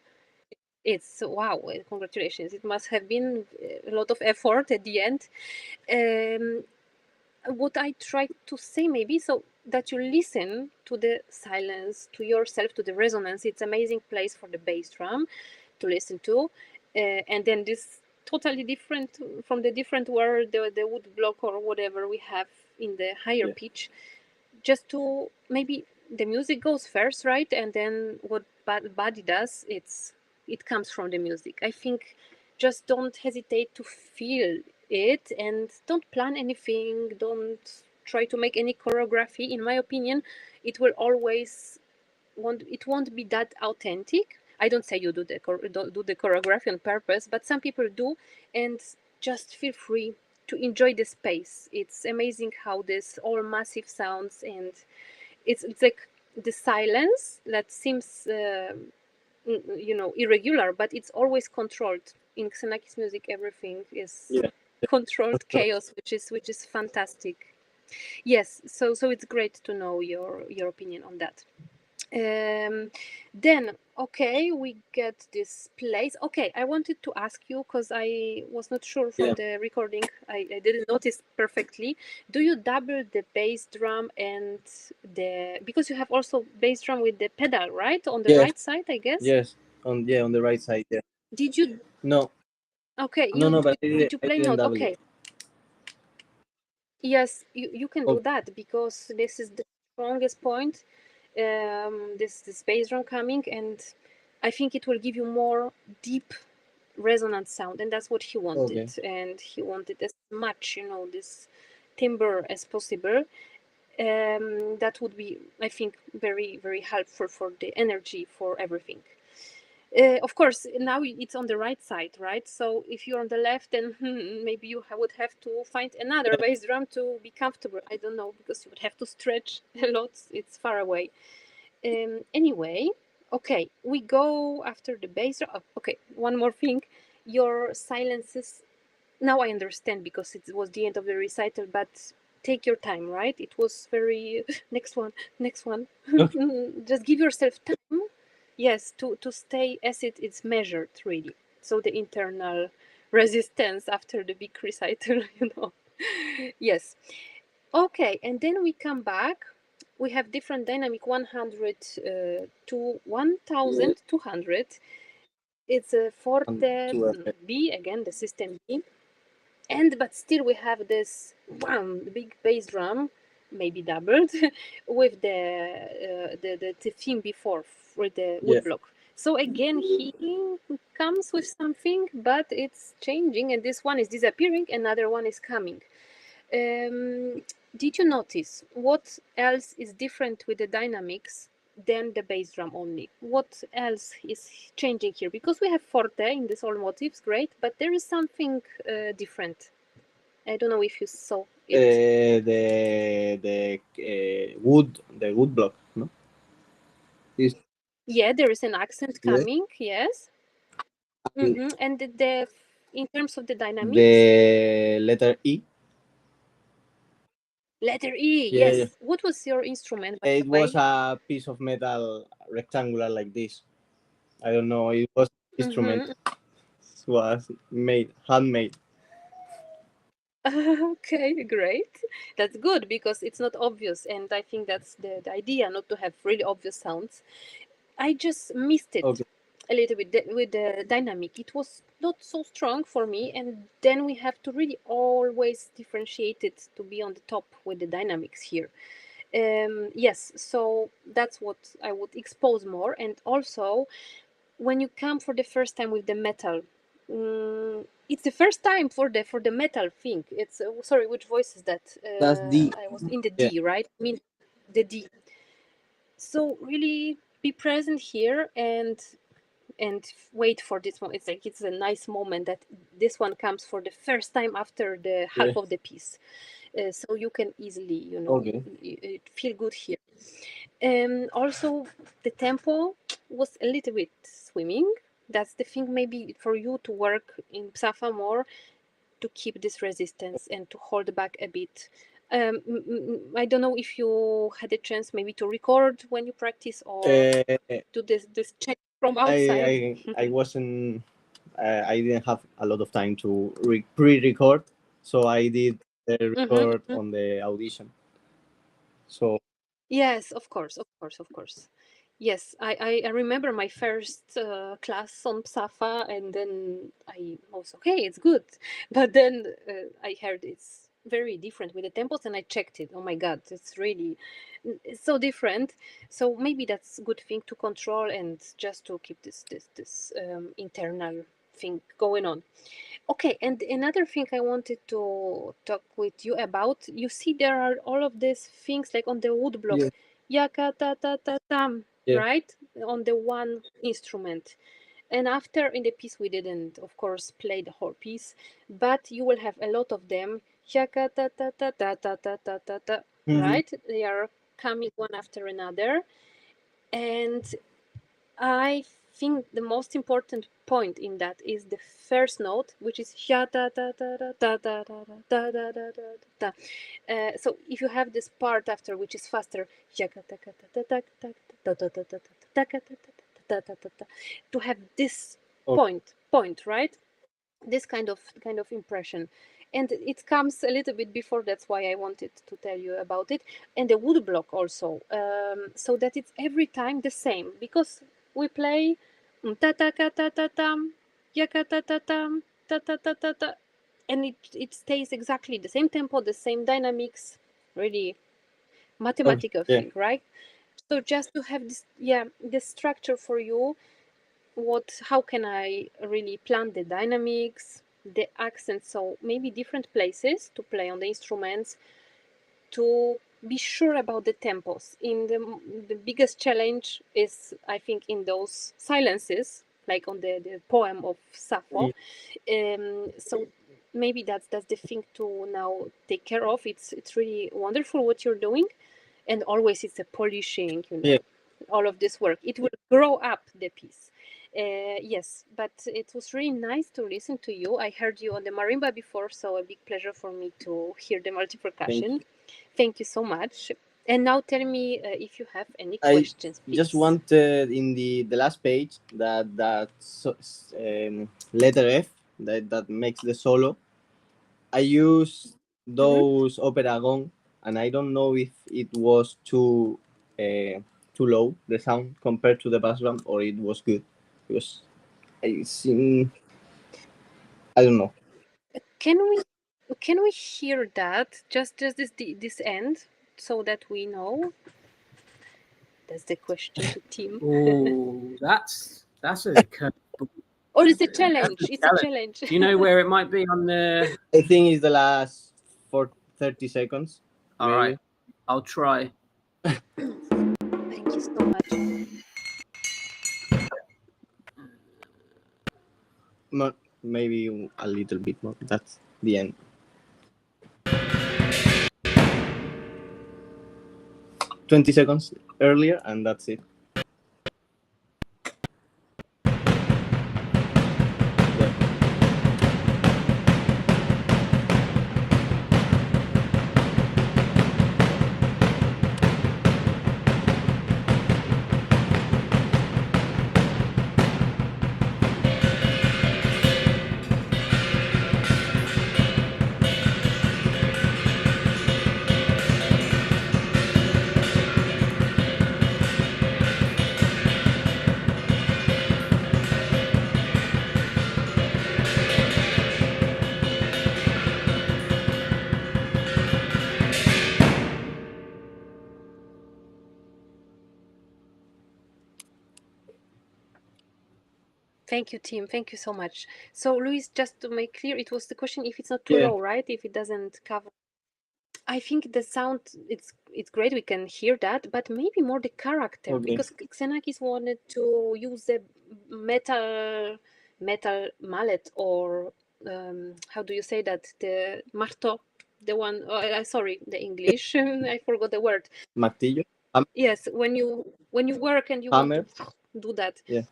it's wow. Congratulations! It must have been a lot of effort at the end. What I tried to say, maybe, so that you listen to the silence, to yourself, to the resonance. It's amazing place for the bass drum to listen to, and then this totally different from the different world, the wood block or whatever we have in the higher pitch. Just to maybe the music goes first, right, and then what body does, it comes from the music. I think just don't hesitate to feel it, and don't plan anything, don't try to make any choreography. In my opinion, it will always won't be that authentic. I don't say you do the choreography on purpose, but some people do, and just feel free to enjoy the space. It's amazing how this all massive sounds, and it's like the silence that seems irregular, but it's always controlled. In Xenakis music, everything is controlled chaos, which is fantastic. Yes, so it's great to know your opinion on that. Then we get this place. I wanted to ask you, because I was not sure from the recording, I didn't notice perfectly. Do you double the bass drum and because you have also bass drum with the pedal, right, on the right side, I guess? Yes, on the right side. Yeah. Did you? No. Okay. No, but did you play I didn't note? double Okay. it. Yes, you can do that, because this is the strongest point. This bass drum coming, and I think it will give you more deep resonant sound, and that's what he wanted. And he wanted as much, this timbre as possible. That would be, I think, very, very helpful for the energy, for everything. Of course, now it's on the right side, right? So if you're on the left, then maybe you would have to find another bass drum to be comfortable. I don't know, because you would have to stretch a lot. It's far away. Anyway, we go after the bass drum. Okay, one more thing. Your silences, now I understand, because it was the end of the recital, but take your time, right? It was very next one. Just give yourself time. Yes, to stay as it's measured, really. So the internal resistance after the big recital, Yes. Okay, and then we come back. We have different dynamic, 100 to 1200. It's a forte B, again, the system B. But still we have this the big bass drum, maybe doubled, with the theme before, with the woodblock. So again, he comes with something, but it's changing, and this one is disappearing, another one is coming. Did you notice what else is different with the dynamics than the bass drum only? What else is changing here? Because we have forte in these all motifs, great, but there is something different. I don't know if you saw it. The wood block, no? Yeah, there is an accent coming. Yes. And in terms of the dynamics, the letter E. Letter E, Yeah, yes. What was your instrument, by it the way? was a piece of metal rectangular like this. I don't know. It was instrument. Mm-hmm. It was made handmade. Okay, great. That's good because it's not obvious, and I think that's the idea, not to have really obvious sounds. I just missed it Okay. a little bit with the dynamic. It was not so strong for me, and then we have to really always differentiate it to be on the top with the dynamics here. Yes, so that's what I would expose more, and also when you come for the first time with the metal, it's the first time for the metal thing. It's sorry, which voice is that? That's D. I was in the Yeah. D, right? I mean, the D. So really be present here and wait for this one. It's like it's a nice moment that this one comes for the first time after the Yeah. half of the piece. So you can easily, Okay. feel good here. Also, the tempo was a little bit swimming. That's the thing, maybe for you to work in Psafa more to keep this resistance and to hold back a bit. I don't know if you had a chance maybe to record when you practice or Uh, do this check from outside. I wasn't. I didn't have a lot of time to pre-record, so I did the record Mhm. on the audition. So Yes, of course, of course, of course. Yes, I remember my first class on Psafa, and then I was okay, it's good. But then I heard it's very different with the tempos, and I checked it. Oh my God, it's so different. So maybe that's a good thing to control and just to keep this internal thing going on. Okay, and another thing I wanted to talk with you about, you see there are all of these things like on the wood block, yeah, yaka ta ta ta tam, yeah. right? On the one instrument. And after in the piece we didn't, of course, play the whole piece, but you will have a lot of them, yaka ta ta ta ta ta ta ta ta ta, Mhm. right? They are coming one after another. And I think the most important point in that is the first note, which is sha da da da da da da da da da da da da. So if you have this part after, which is faster, to have this Okay. point, right? This kind of impression, and it comes a little bit before. That's why I wanted to tell you about it. And the wood block also, so that it's every time the same, because we play ta ta ka ta ta tam yaka ta ta tam ta ta ta ta ta, and it stays exactly the same tempo, the same dynamics, really Okay. mathematical Yeah. thing, right? So just to have this, yeah, the structure for you, how can I really plan the dynamics, the accents, so maybe different places to play on the instruments, to be sure about the tempos. In the biggest challenge is, I think, in those silences, like on the poem of Sappho. So maybe that's the thing to now take care of. It's really wonderful what you're doing, and always it's a polishing, Yeah. all of this work. It will grow up the piece. Yes, but it was really nice to listen to you. I heard you on the marimba before, so a big pleasure for me to hear the multi Thank percussion. you. Thank you so much. And now tell me if you have any I questions, just please. wanted in the last page letter F that makes the solo. I used Mhm. those opera gong, and I don't know if it was too low the sound compared to the bass drum, or it was good because I sing. I don't know. Can we hear that? Just this end, so that we know. That's the question to Tim. Oh, that's a curveball. Or it's a That's challenge. a It's a challenge. challenge. Do you know where it might be on the? I think it's the last for 30 seconds, All right, maybe. I'll try. Thank you so much. Not maybe a little bit more. That's the end. 20 seconds earlier, and that's it. Yeah. Thank you, Tim. Thank you so much. So, Luis, just to make clear, it was the question if it's not too low, right? If it doesn't cover. I think the sound it's great. We can hear that, but maybe more the character because Xenakis wanted to use the metal mallet or how do you say that, the marto, the one. Sorry, the English. I forgot the word. Martillo. Yes, when you work and you Hammer. want to do that. Yeah.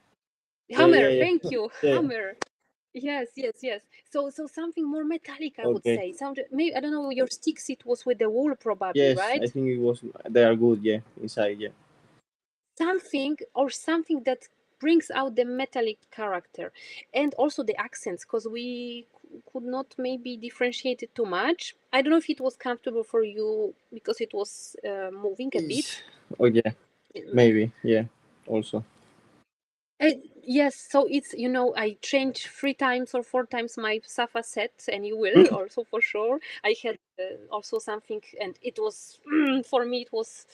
Hammer. Yeah. Thank you. Yeah. Hammer. Yes. So something more metallic, I would say. Sound maybe, I don't know, your sticks. It was with the wool, probably, right? I think it was. They are good. Yeah, inside. Yeah. Something that brings out the metallic character, and also the accents, because we could not maybe differentiate it too much. I don't know if it was comfortable for you because it was moving a bit. Oh yeah, maybe. Yeah. Also. Yes, so it's, I changed 3 times or 4 times my Safa set, and you will also for sure. I had also something, and it was for me it was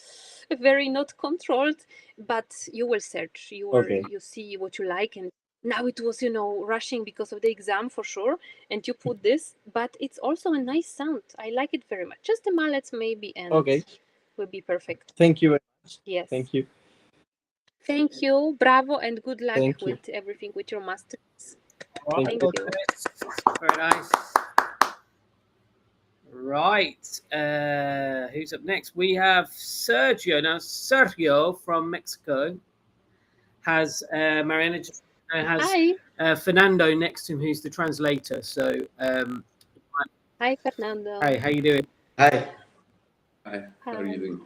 very not controlled, but you will search, you see what you like, and now it was rushing because of the exam for sure, and you put this, but it's also a nice sound. I like it very much. Just the mallets maybe, and will be perfect. Thank you very much. Yes. Thank you. Thank you. Bravo and good luck with everything with your masters. Thank you. Very nice. Right. Who's up next? We have Sergio. Now, Sergio from Mexico has Marianna has Fernando next to him, who's the translator. So, hi, Fernando. Hi, how you doing? Hi. How are you doing?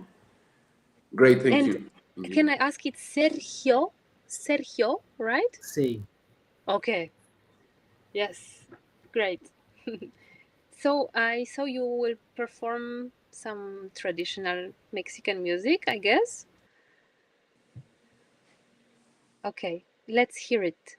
Great, thank you. Can I ask it Sergio? Sergio, right? Si. Okay. Yes. Great. So I saw you will perform some traditional Mexican music, I guess. Okay, let's hear it.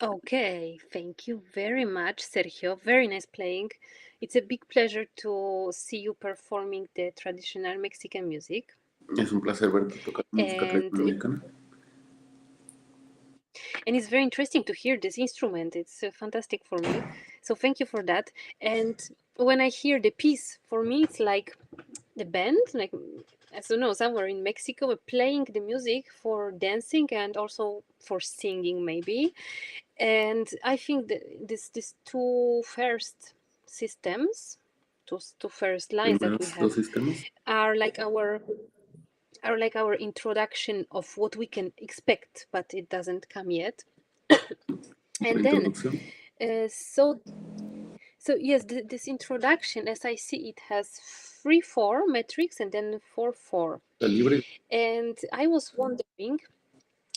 Okay, thank you very much, Sergio. Very nice playing. It's a big pleasure to see you performing the traditional Mexican music. Es un placer verte tocar música tradicional mexicana. And it's very interesting to hear this instrument. It's fantastic for me. So thank you for that. And when I hear the piece, for me, it's like the band, like, I don't know, somewhere in Mexico, playing the music for dancing and also for singing, maybe. And I think that these two first systems, two first lines that we have, are like our introduction of what we can expect, but it doesn't come yet. And then, so yes, this introduction, as I see it, has 3/4 metrics and then 4/4. And I was wondering,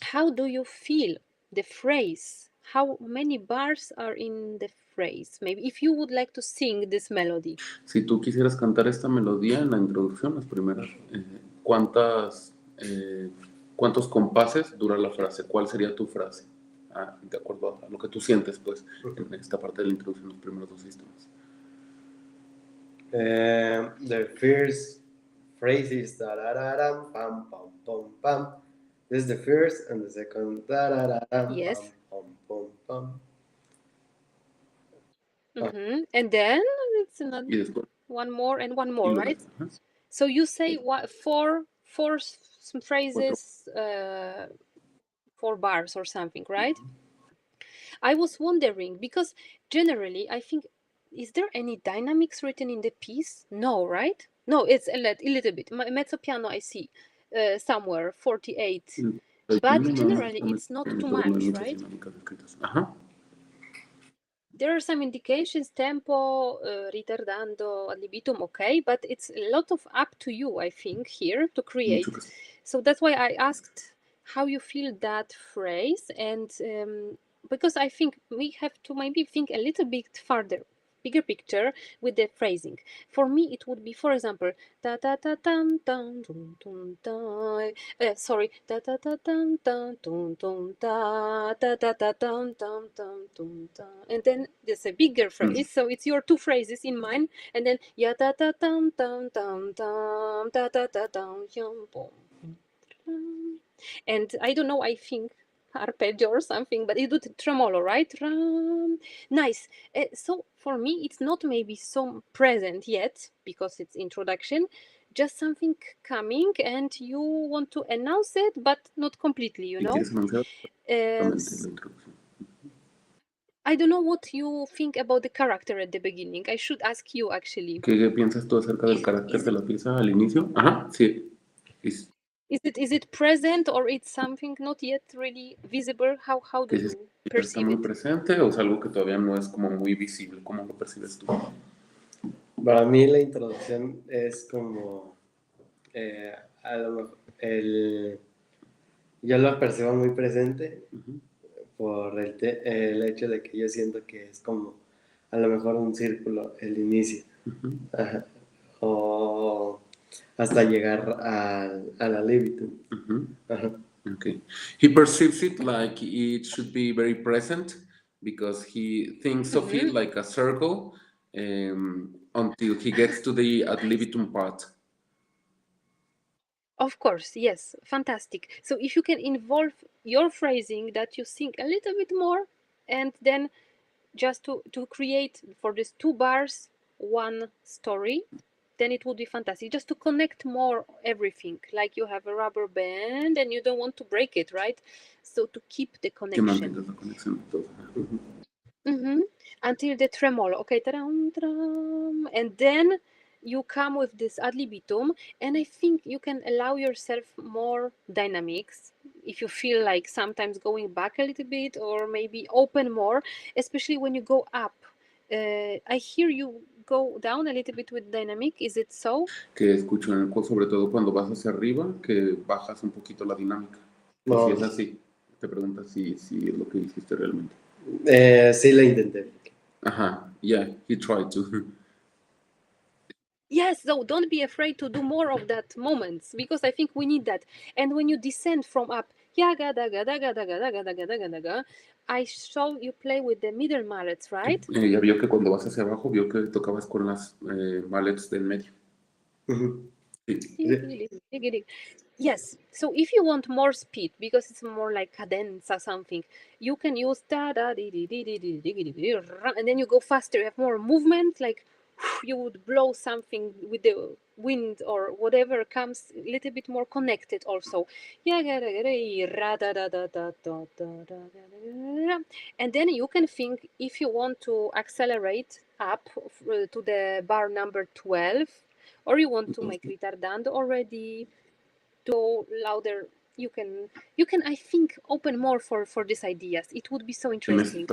how do you feel the phrase? How many bars are in the phrase? Maybe if you would like to sing this melody. Si tú quisieras cantar esta melodía en la introducción, las primeras, ¿cuántos compases dura la frase? ¿Cuál sería tu frase? De acuerdo a lo que tú sientes, pues, en esta parte de la introducción, los primeros dos sistemas. The first phrase is da-da-da-dam, pam, pam, pam, pam. This is the first, and the second da-da-da-dam, yes. pam, pam, pam, pam. And then it's another one more and one more, right? So you say four phrases, 4 bars or something, right? I was wondering, because generally I think, is there any dynamics written in the piece? No, right? No, it's a little bit. Mezzo piano I see somewhere, 48. But generally it's not too much, right? There are some indications, tempo, ritardando, ad libitum, okay, but it's a lot of up to you, I think, here to create. So that's why I asked how you feel that phrase, and because I think we have to maybe think a little bit further, bigger picture with the phrasing. For me, it would be, for example, da da da dum dum dum dum da. Sorry, da da da dum dum dum dum da da da da dum dum dum dum da. And then there's a bigger phrase, so it's your 2 phrases in mind, and then ya da da dum dum dum dum da da da dum yum boom. And I don't know, I think arpeggio or something, but you do the tremolo, right? Nice. So for me, it's not maybe so present yet because it's introduction. just something coming and you want to announce it, but not completely, you Y know. quieres anunciar Um, exactamente la introducción. I don't know what you think about the character at the beginning. I should ask you actually. ¿Qué piensas tú acerca del carácter de la pieza al inicio? Ajá, sí. Is it present or it's something not yet really visible? How do ¿Que you está perceive muy it? presente o es algo que todavía no es como muy visible? ¿Cómo lo percibes tú? Para mí la introducción es como a lo mejor yo lo percibo muy presente por el hecho de que yo siento que es como a lo mejor un círculo el inicio. Ajá. O hasta llegar a la libitum. Ajá. Okay. He perceives it like it should be very present because he thinks of it like a circle until he gets to the ad libitum part. Of course, yes, fantastic. So if you can involve your phrasing that you think a little bit more, and then just to create for these 2 bars one story, then it would be fantastic. Just to connect more everything, like you have a rubber band and you don't want to break it, right? So to keep the Que connection. mantengas la conexión de todo. Until the tremolo, okay, tram, tram, and then you come with this ad libitum, and I think you can allow yourself more dynamics if you feel like sometimes going back a little bit or maybe open more, especially when you go up. I hear you go down a little bit with dynamic. Is it so? Que escucho sobre todo cuando vas hacia arriba, que bajas un poquito la dinámica. Que No. si es así, te preguntas si es lo que hiciste realmente. Sí lo intenté. Ajá, yeah, he tried to. Yes, so don't be afraid to do more of that moments because I think we need that. And when you descend from up, yaga daga daga daga daga daga daga daga, I saw you play with the middle mallets, right? Ya vio que cuando vas hacia abajo, vio que tocabas con las mallets del medio. Sí. Yes, so if you want more speed because it's more like cadenza something, you can use da da di di di di di di di, and then you go faster. You have more movement, like you would blow something with the wind or whatever comes a little bit more connected also. And then you can think if you want to accelerate up to the bar number 12, or you want to make ritardando already, to louder, you can I think open more for these ideas. It would be so interesting.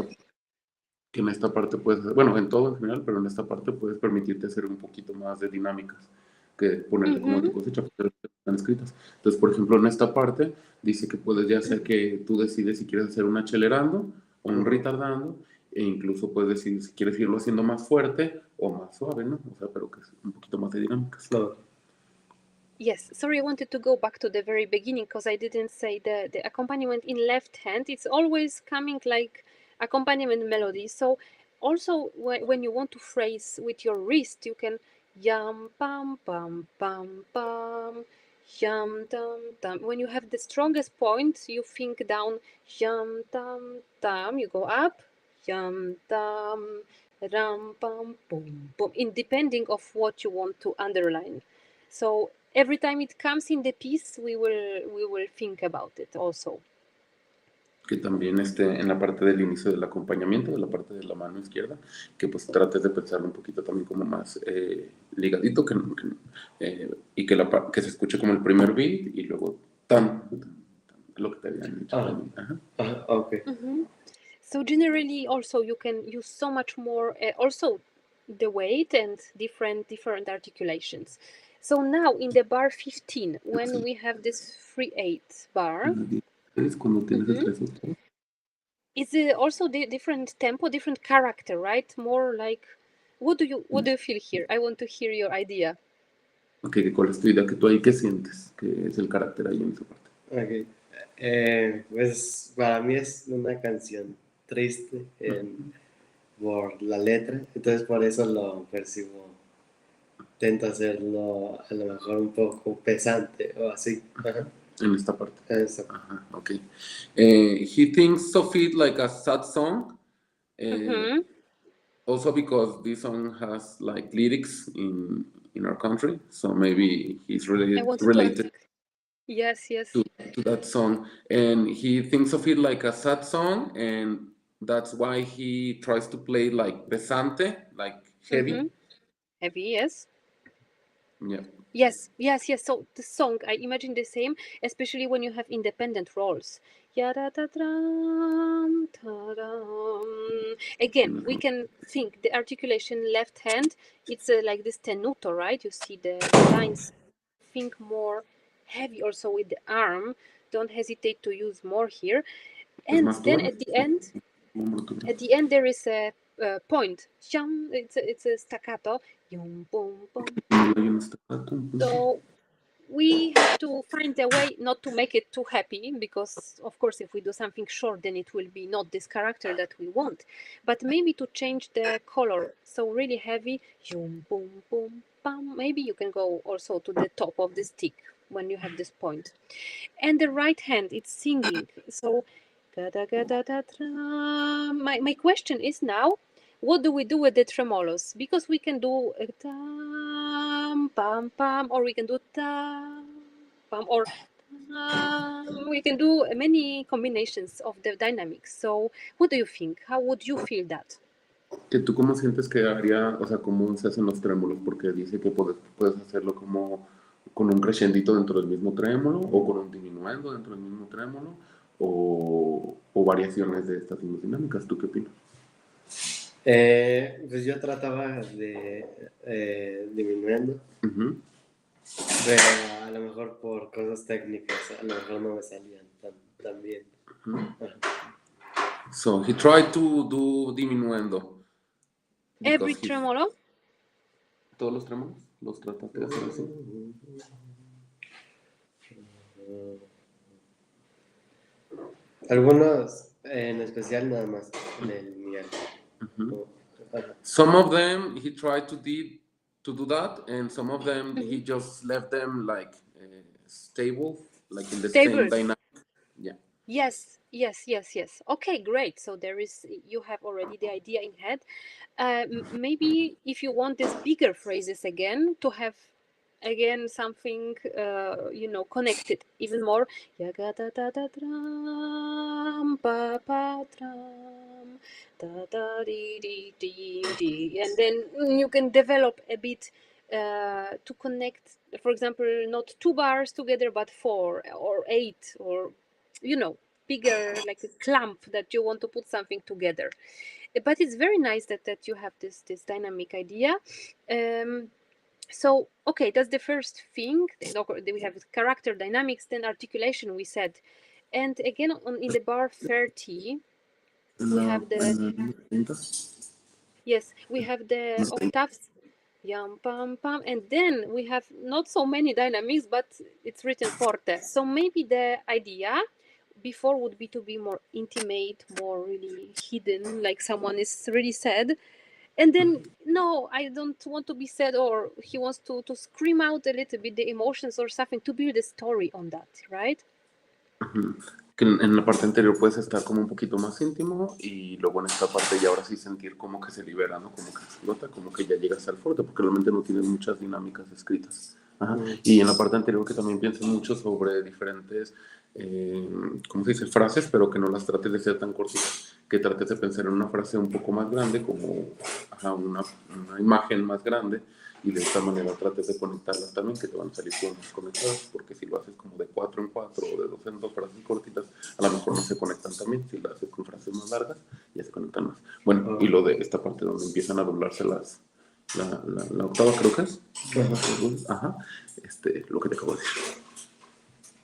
Que en esta parte puedes, bueno, en todo en general, pero en esta parte puedes permitirte hacer un poquito más de dinámicas que ponerle como tu cosecha, porque están escritas. Entonces, por ejemplo, en esta parte dice que puedes ya hacer que tú decides si quieres hacer un acelerando o un retardando, e incluso puedes decidir si quieres irlo haciendo más fuerte o más suave, ¿no? O sea, pero que es un poquito más de dinámicas. No. Yes, sorry, I wanted to go back to the very beginning because I didn't say the accompaniment in left hand. It's always coming like accompaniment melody. So also when you want to phrase with your wrist, you can yam pam pam pam pam yam tam tam. When you have the strongest point, you think down yam tam tam. You go up yam tam ram pam boom boom. In depending of what you want to underline. So every time it comes in the piece, we will think about it also. Que también en la parte del inicio del acompañamiento, de la parte de la mano izquierda, que pues trates de pensarlo un poquito también como más ligadito, y que se escuche como el primer beat y luego lo que te habían dicho. Okay. So generally also you can use so much more, also the weight and different articulations. So now in the bar 15, when we have this 3/8 bar, it's also the different tempo, different character, right? More like, what do you feel here? I want to hear your idea. Okay, ¿cuál es tu idea? Que tú ahí, ¿qué sientes? ¿Qué es el carácter ahí en esa parte? Okay. Pues para mí es una canción triste por la letra, entonces por eso lo percibo. Intento hacerlo a lo mejor un poco pesante o así. Ajá. En esta parte. Ajá, okay. He thinks of it like a sad song. Also because this song has like lyrics in our country. So maybe he's I related wanted to related ask. Yes, yes. to that song, and he thinks of it like a sad song, and that's why he tries to play like pesante, like heavy. Heavy, yes. Yeah. Yes, yes, yes. So the song, I imagine the same, especially when you have independent roles. Yada-da-dram, ta-dam. Again, we can think the articulation left hand, it's like this tenuto, right? You see the lines. Think more heavy also with the arm. Don't hesitate to use more here. Es And más then todo. at the end there is a point. It's a staccato. Yum, boom, boom. So we have to find a way not to make it too happy, because of course if we do something short then it will be not this character that we want, but maybe to change the color, so really heavy. Yum, boom, boom, bam. Maybe you can go also to the top of the stick when you have this point. And the right hand, it's singing. So my question is now, what do we do with the tremolos? Because we can do tam pam pam, or we can do tam pam, or we can do many combinations of the dynamics. So what do you think? How would you feel that? Que tú cómo sientes que haría, o sea, cómo se hacen los trémolos, porque dice que puedes hacerlo como con un crescendito dentro del mismo trémolo, o con un diminuendo dentro del mismo trémolo, o variaciones de estas mismas dinámicas. ¿Tú qué opinas? Pues yo trataba de disminuyendo, pero a lo mejor por cosas técnicas, a lo mejor no me salían tan bien. So he tried to do diminuendo. Every tremolo? ¿Todos los trémolos los trataste de hacer así? Algunos, en especial nada más en el Miguel. Some of them he tried to do that, and some of them he just left them like stable, like in the same dynamic. Yeah. Yes, yes, yes, yes. Okay, great. So you have already the idea in head. Maybe if you want these bigger phrases again, to have again something connected even more. Yagadadadadram, pa pa tram, da da dee dee dee dee, and then you can develop a bit to connect. For example, not 2 bars together, but 4 or 8, or bigger, like a clump that you want to put something together. But it's very nice that you have this dynamic idea. So okay, that's the first thing. We have character dynamics, then articulation, we said. And again, in the bar 30, we have the octaves. Yum, pam, pam. And then we have not so many dynamics, but it's written forte. So maybe the idea before would be to be more intimate, more really hidden, like someone is really sad. And then, no, I don't want to be sad, or he wants to scream out a little bit the emotions or something, to build a story on that, right? Que en la parte anterior puedes estar como un poquito más íntimo, y luego en esta parte ya ahora sí sentir como que se libera, ¿no? Como que explota, como que ya llegas al forte, porque realmente no tienes muchas dinámicas escritas. Y en la parte anterior que también pienses mucho sobre diferentes, ¿cómo se dice? Frases, pero que no las trates de ser tan cortitas, que trates de pensar en una frase un poco más grande, como una imagen más grande, y de esta manera trates de conectarlas también, que te van a salir todas conectadas, porque si lo haces como de 4 en 4 o de 2 en 2 frases cortitas, a lo mejor no se conectan también. Si lo haces con frases más largas, ya se conectan más. Bueno, y lo de esta parte donde empiezan a doblarse la octava, creo que es. Lo que te acabo de decir.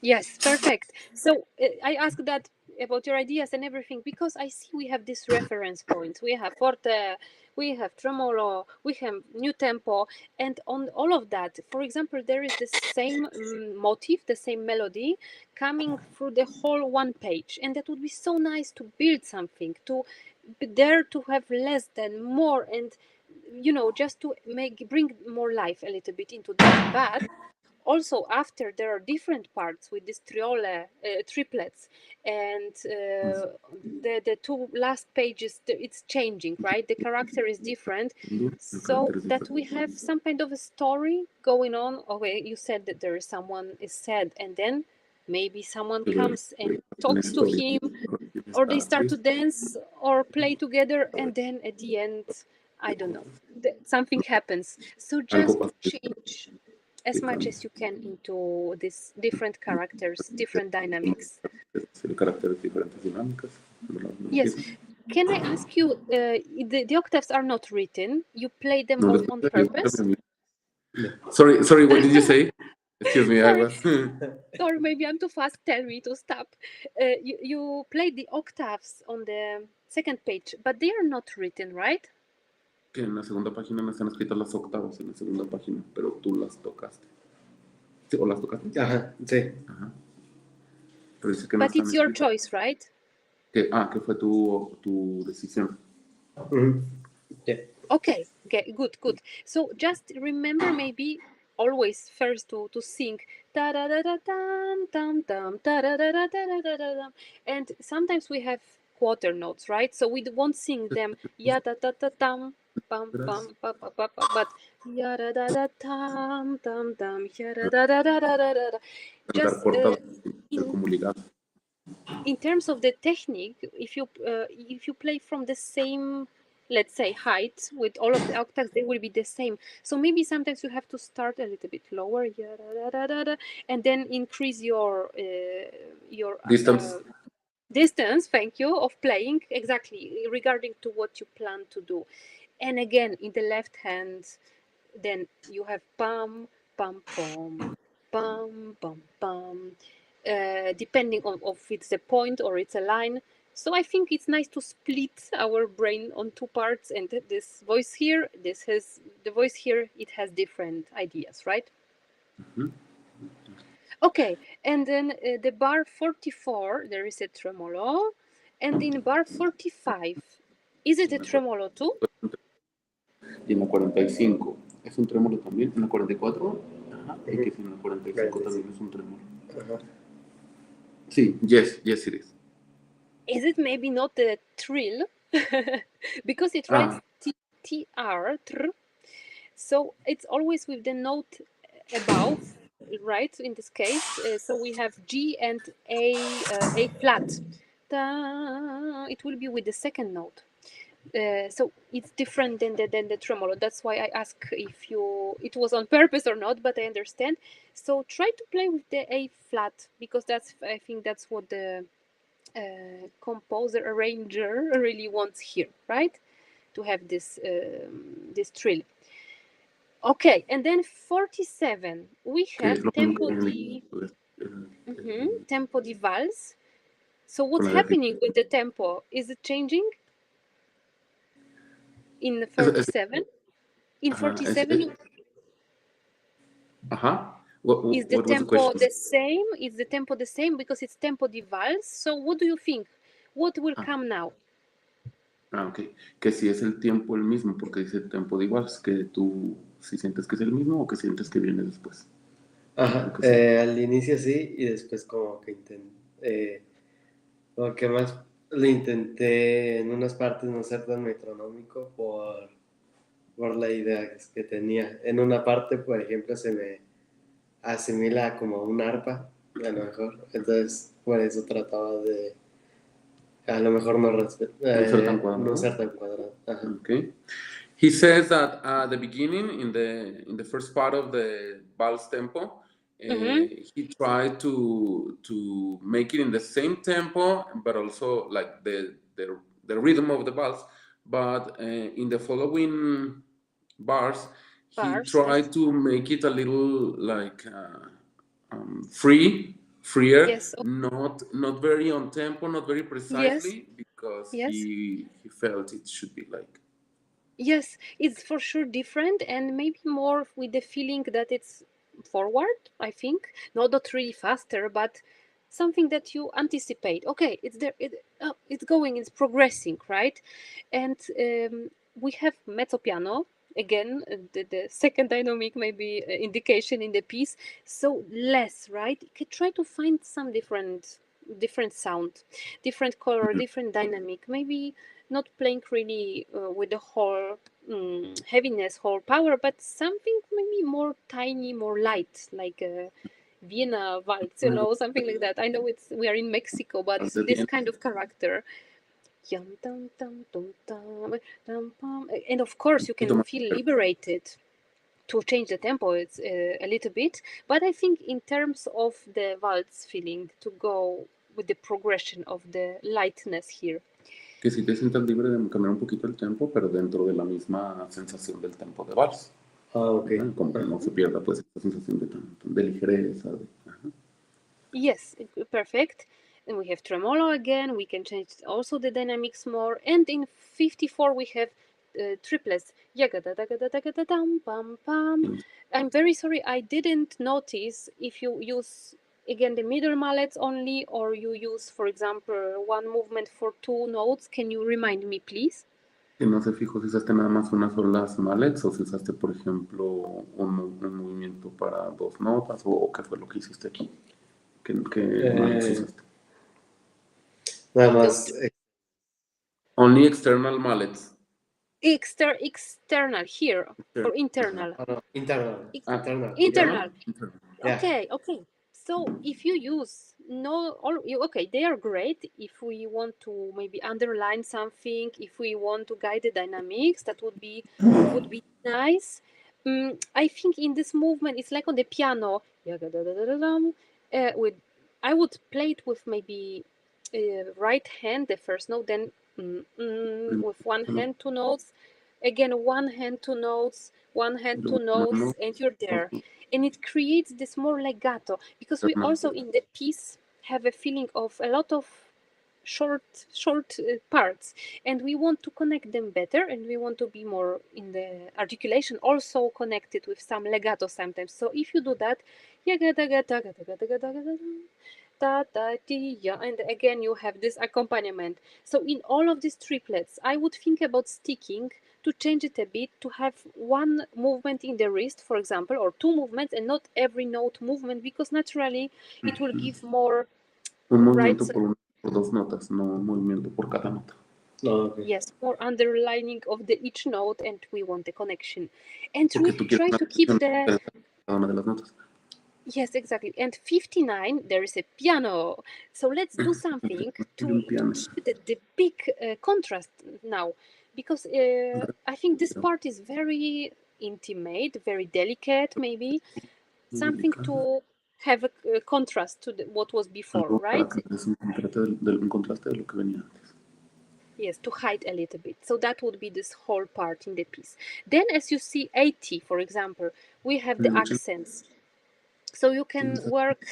Yes, perfect. So I asked that about your ideas and everything, because I see we have these reference points. We have forte, we have tremolo, we have new tempo, and on all of that, for example, there is the same motif, the same melody coming through the whole one page, and that would be so nice to build something, to dare to have less than more, and just to bring more life a little bit into that. But also after there are different parts with these triplets, and the two last pages, it's changing, right? The character is different, El so carácter es that we diferente. have some kind of a story going on. Okay, you said that there is someone is sad, and then maybe someone Pero comes and una talks to historia. him, ¿Quién or they está start to triste? dance or play together, and then at the end, I don't know, something happens. So Algo just to pasa. change as much as you can into these different characters, different dynamics. El carácter es diferentes dinámicas. ¿Verdad? ¿Me Yes. explico? Can I ask you, the octaves are not written, you play them No, on purpose? sorry, what did you say? Excuse me, I Sorry. was. Sorry, maybe I'm too fast, tell me to stop. You played the octaves on the second page, but they are not written, right? Que en la segunda página no están escritas las octavas en la segunda página, pero tú las tocaste. ¿Sí? ¿O las tocaste? Ajá, sí. Ajá. Pero dice que no But están it's your escritas. choice, right? Que fue tu decisión. Ujú. Yeah. Okay, good. So just remember, maybe always first to sing da da da da dum dum dum da da da da da da da dum, and sometimes we have quarter notes, right? So we won't sing them ya da da da dum bum bum ba ba ba ba, but ya da da da dum dum dum ya da da da da da da da. Cantar Just cortadas, ser in como ligadas. in terms of the technique, if you play from the same, let's say, height with all of the octaves, they will be the same. So maybe sometimes you have to start a little bit lower, and then increase your Distance. distance. Thank you, of playing exactly regarding to what you plan to do. And again, in the left hand, then you have pam pam pam pam pam pam, depending on if it's a point or it's a line. So I think it's nice to split our brain on two parts, and this voice here, this has the voice here, it has different ideas, right? Mhm. Okay, and then the bar 44, there is a tremolo, and in bar 45, is it a tremolo too? Y en la 45 es un trémolo también. En la 44, ajá. Y que si en la 45 también es un trémolo. Ajá. Sí, yes, it is. Is it maybe not a trill? Because it writes TR, tr, so it's always with the note above, right? In this case, so we have G and A flat. Da, it will be with the second note. So it's different than the tremolo. That's why I ask if it was on purpose or not, but I understand. So try to play with the A flat, because I think that's what the composer, arranger really wants here, right? To have this trill. Okay, and then 47, we Que have es lo mismo que viene tempo di vals. So con what's la de arriba. happening with the tempo? Is it changing in 47? In 47, Ajá. is the What was the tempo question? the same? Is the tempo the same because it's tempo di vals? So what do you think? What will come now? Ok. Que si es el tiempo el mismo, porque dice tiempo de igual, es que tú si sientes que es el mismo o que sientes que viene después. Ajá. Creo que sí. Al inicio sí, y después como que más le intenté en unas partes no ser tan metronómico por la idea que tenía. En una parte, por ejemplo, se me asimila como un arpa, a lo mejor. Entonces, por eso trataba de a lo mejor no ser tan cuadrado. Ajá. Okay. He says that at the beginning, in the first part of the vals tempo, he tried to make it in the same tempo, but also like the rhythm of the vals. But in the following bars, he tried to make it a little like freer, Yes. not very on tempo, not very precisely, because Yes. he felt it should be like. Yes, it's for sure different, and maybe more with the feeling that it's forward, I think. Not really faster, but something that you anticipate. Okay, it's there, it's going, it's progressing, right? And we have mezzo piano again, the second dynamic maybe indication in the piece. So less, right? You can try to find some different sound, different color, different dynamic. Maybe not playing really with the whole heaviness, whole power, but something maybe more tiny, more light, like Vienna Waltz, something like that. I know we are in Mexico, but this kind of character. Yum, dum, dum, dum, dum, dum, dum. And of course, you can feel liberated to change the tempo. It's a little bit, but I think in terms of the waltz feeling, to go with the progression of the lightness here. Que si te sientas libre de cambiar un poquito el tempo, pero dentro de la misma sensación del tempo de vals. Ok. Como que no se pierda pues esta sensación de ligereza. Yes, perfect. And we have tremolo again. We can change also the dynamics more. And in 54 we have triplets. I'm very sorry, I didn't notice if you use again the middle mallets only, or you use, for example, one movement for 2 notes. Can you remind me, please? Que no se fijó si usaste nada más unas solas mallets o si usaste, por ejemplo, un movimiento para 2 notas o qué fue lo que hiciste aquí. ¿Qué mallets usaste? Nada más. Only external mallets. External here or internal? Internal. Internal. Yeah. Okay. So if you use okay, they are great. If we want to maybe underline something, if we want to guide the dynamics, that would be nice. I think in this movement, it's like on the piano. With I would play it with maybe right hand, the first note, then with one hand 2 notes, again one hand 2 notes, one hand 2 notes, and you're there. And it creates this more legato, because we also in the piece have a feeling of a lot of short parts, and we want to connect them better, and we want to be more in the articulation also connected with some legato sometimes. So if you do that, and again you have this accompaniment. So in all of these triplets, I would think about sticking to change it a bit, to have one movement in the wrist, for example, or 2 movements, and not every note movement, because naturally it will give more Un movimiento por 2 notas, no un movimiento por cada nota. Okay. Yes, more underlining of each note, and we want the connection. And really try to keep the... Una de las notas. Yes, exactly. And 59, there is a piano. So let's do something to keep the big contrast now, because I think this part is very intimate, very delicate, maybe something to have a contrast to what was before, right? Es un contraste de lo que venía antes. Yes, to hide a little bit. So that would be this whole part in the piece. Then as you see 80, for example, we have the accents. So you can work,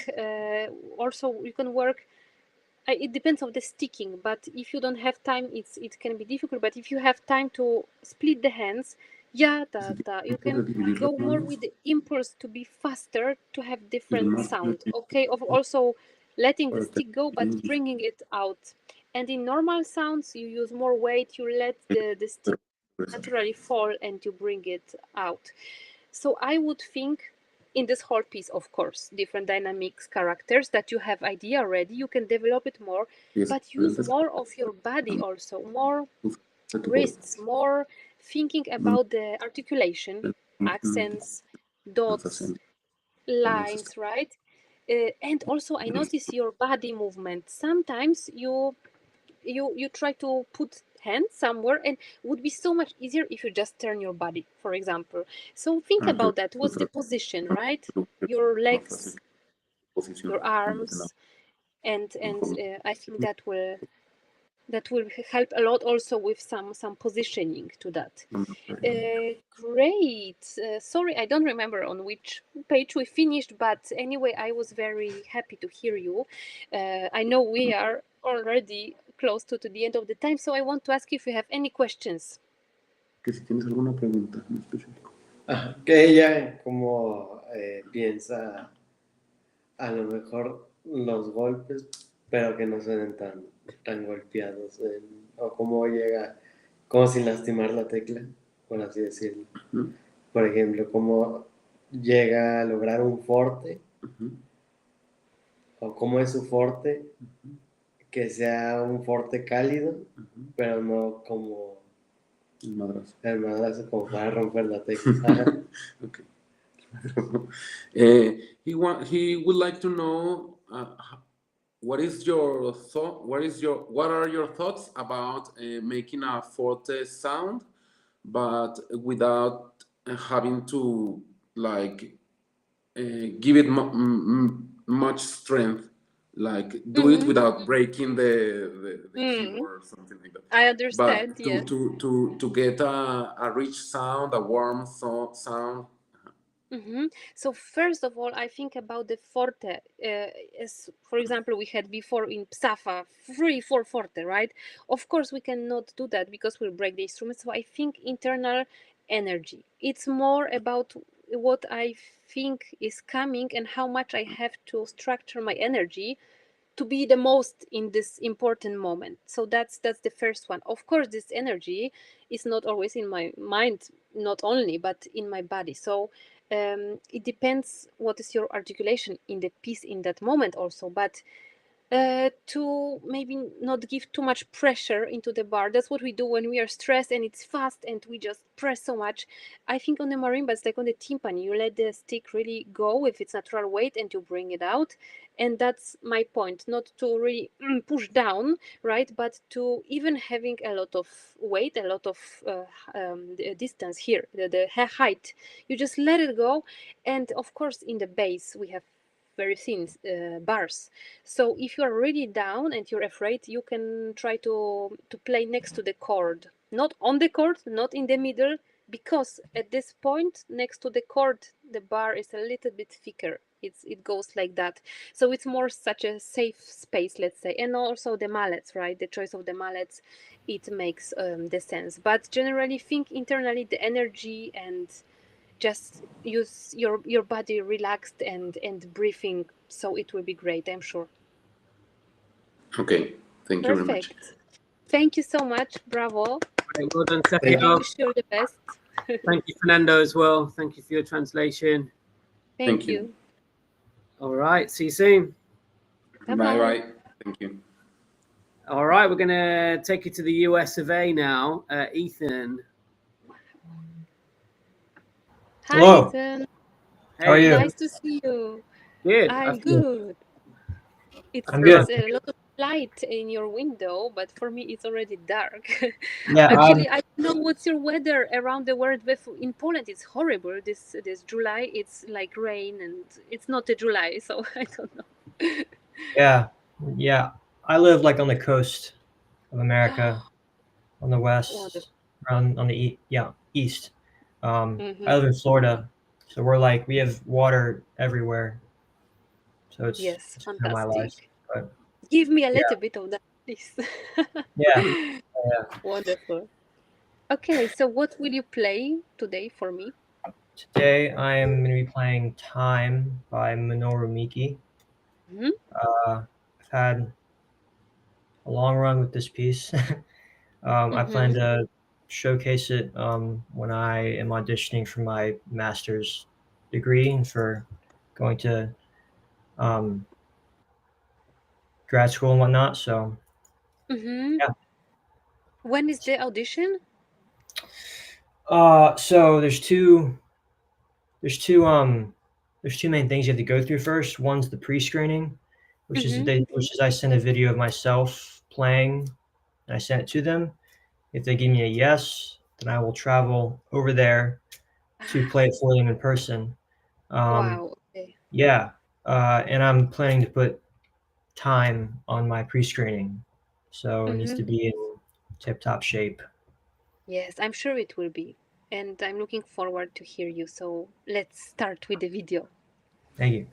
it depends on the sticking, but if you don't have time, it can be difficult. But if you have time to split the hands, you can go more with the impulse to be faster, to have different sound, okay? Of also letting the stick go, but bringing it out. And in normal sounds, you use more weight, you let the stick naturally fall and you bring it out. So I would think in this whole piece, of course, different dynamics, characters that you have idea already, you can develop it more, but use more of your body also, more wrists, more thinking about the articulation, accents, dots, lines, right? And also I notice your body movement. Sometimes you try to put hand somewhere, and would be so much easier if you just turn your body, for example. So think about that. What's the position, right? Your legs, your arms, and I think that will help a lot also with some positioning to that. Great. Sorry, I don't remember on which page we finished, but anyway, I was very happy to hear you. I know we are already close to the end of the time, so I want to ask you if you have any questions. Que si tienes alguna pregunta en específico. Que ella como piensa a lo mejor los golpes, pero que no suenen tan golpeados, o cómo llega, como sin lastimar la tecla. por así decirlo. Ujú. Por ejemplo, cómo llega a lograr un forte, Ujú. o cómo es su forte, que sea un forte cálido, Ujú. pero no como El madrazo. el madrazo como para romper la tecla. Ajá. Okay. He would like to know what is your thought. What are your thoughts about making a forte sound, but without having to like give it much strength. Like do it Mm-hmm. without breaking the Mm. keyboard or something like that. I understand. But Yes. to get a rich sound, a warm sound. So first of all, I think about the forte. As for example, we had before in Psafa 3, 4 forte, right? Of course, we cannot do that because we'll break the instrument. So I think internal energy. It's more about what I think is coming and how much I have to structure my energy to be the most in this important moment. So that's the first one. Of course, this energy is not always in my mind, not only but in my body. So it depends what is your articulation in the piece in that moment also. But to maybe not give too much pressure into the bar. That's what we do when we are stressed and it's fast and we just press so much. I think on the marimba, it's like on the timpani, you let the stick really go with its natural weight and you bring it out. And that's my point, not to really push down, right? But to even having a lot of weight, a lot of distance here, the height, you just let it go. And of course, in the bass, we have very thin bars. So if you're really down and you're afraid, you can try to play next to the chord, not on the chord, not in the middle, because at this point next to the chord, the bar is a little bit thicker. It goes like that. So it's more such a safe space, let's say. And also the mallets, right? The choice of the mallets, it makes the sense. But generally, think internally the energy and just use your body relaxed and breathing, so it will be great, I'm sure. Okay, thank you very much. Perfect. Thank you so much. Bravo. Great, well done, Thank I Sergio. wish you all the best. Thank you, Fernando, as well. Thank you for your translation. Thank Thank you. you. All right, see you soon. Bye Bye bye. bye. Thank you. All right, we're going to take you to the US of A now. Ethan. Hi, Hello. Ethan. How are Hey, you? Nice to see you. good. I'm Afternoon. good. I'm good. It's a lot of light in your window, but for me it's already dark. Yeah. Actually, I don't know what's your weather around the world. But in Poland, it's horrible. This July, it's like rain, and it's not a July, so I don't know. Yeah. I live like on the coast of America, on the Wonderful. west, around on the east. I Mhm. live in Florida, so we have water everywhere. So Yes, it's kind of my life. fantastic. But Give me a yeah, little bit of that, please. yeah, yeah. Wonderful. Okay, so what will you play today for me? Today I am going to be playing "Time" by Minoru Miki. Mhm. I've had a long run with this piece. I plan Mhm. to showcase it when I am auditioning for my master's degree and for going to um, grad school and whatnot. So Mhm. yeah. When is the audition? So there's two main things you have to go through first. One's the pre-screening, Mhm. which is I send a video of myself playing and I send it to them. If they give me a yes, then I will travel over there to play it for them in person. Um, Wow. Okay. yeah, and I'm planning to put time on my pre-screening, so it needs Mhm. to be in tip-top shape. Yes, I'm sure it will be. And I'm looking forward to hear you. So let's start with the video. Thank you.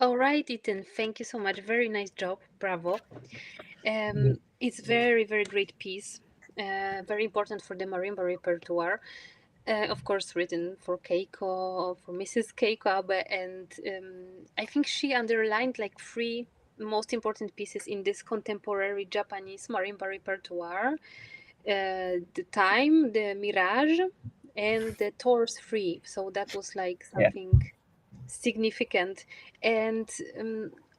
All right, Ethan, thank you so much. Very nice job. Bravo. It's very, very great piece. Very important for the marimba repertoire. Of course, written for Keiko, for Mrs. Keiko Abe, and I think she underlined like three most important pieces in this contemporary Japanese marimba repertoire: the time, the mirage, and the torse free. So that was like Yeah. something significant. And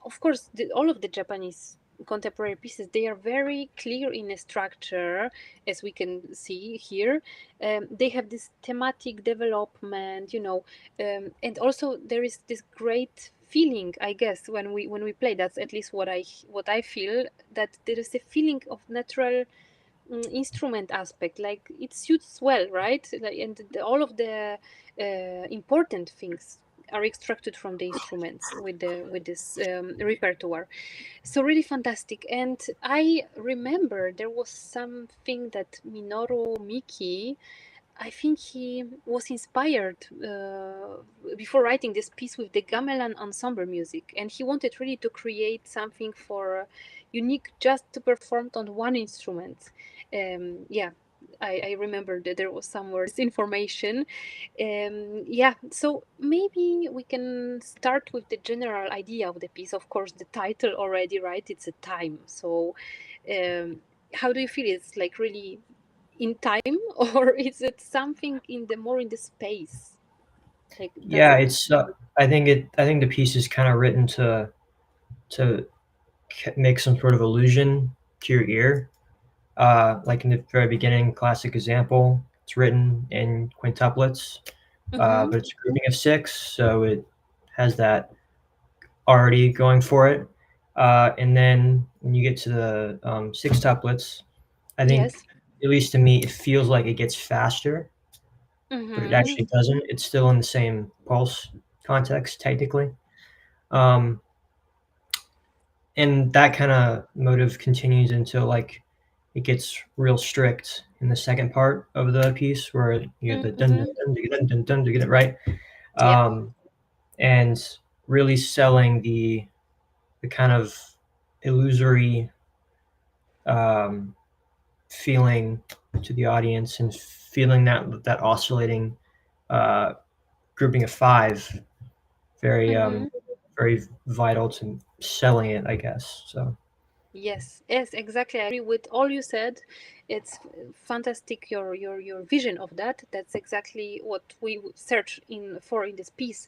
of course, all of the Japanese contemporary pieces, they are very clear in a structure, as we can see here. They have this thematic development, and also there is this great feeling, I guess, when we play. That's at least what I feel, that there is a feeling of natural instrument aspect, like it suits well, right? And all of the important things are extracted from the instruments with this repertoire. So really fantastic. And I remember there was something that Minoru Miki, I think he was inspired before writing this piece with the gamelan ensemble music, and he wanted really to create something for unique, just performed on one instrument. Yeah, I remember that there was somewhere this information. Yeah, so maybe we can start with the general idea of the piece. Of course, the title already, right? It's a time. So, how do you feel? It's like really in time, or is it something in the more in the space, like does Yeah, it it's. I think the piece is kind of written to make some sort of illusion to your ear. Like in the very beginning, classic example, it's written in quintuplets, mm-hmm. but it's a grouping of six, so it has that already going for it. And then when you get to the sextuplets, I think, Yes. at least to me, it feels like it gets faster, but it Mm-hmm. actually doesn't. It's still in the same pulse context, technically. Um, and that kind of motive continues until like it gets real strict in the second part of the piece, where you get the dun dun Mm-hmm. dun dun dun dun to get it right, Yep. and really selling the kind of illusory um, feeling to the audience, and feeling that oscillating uh, grouping of five, very Mm-hmm. very vital to selling it, I guess. So Yes, yes, exactly. I agree with all you said. It's fantastic, your vision of that. That's exactly what we would search in this piece.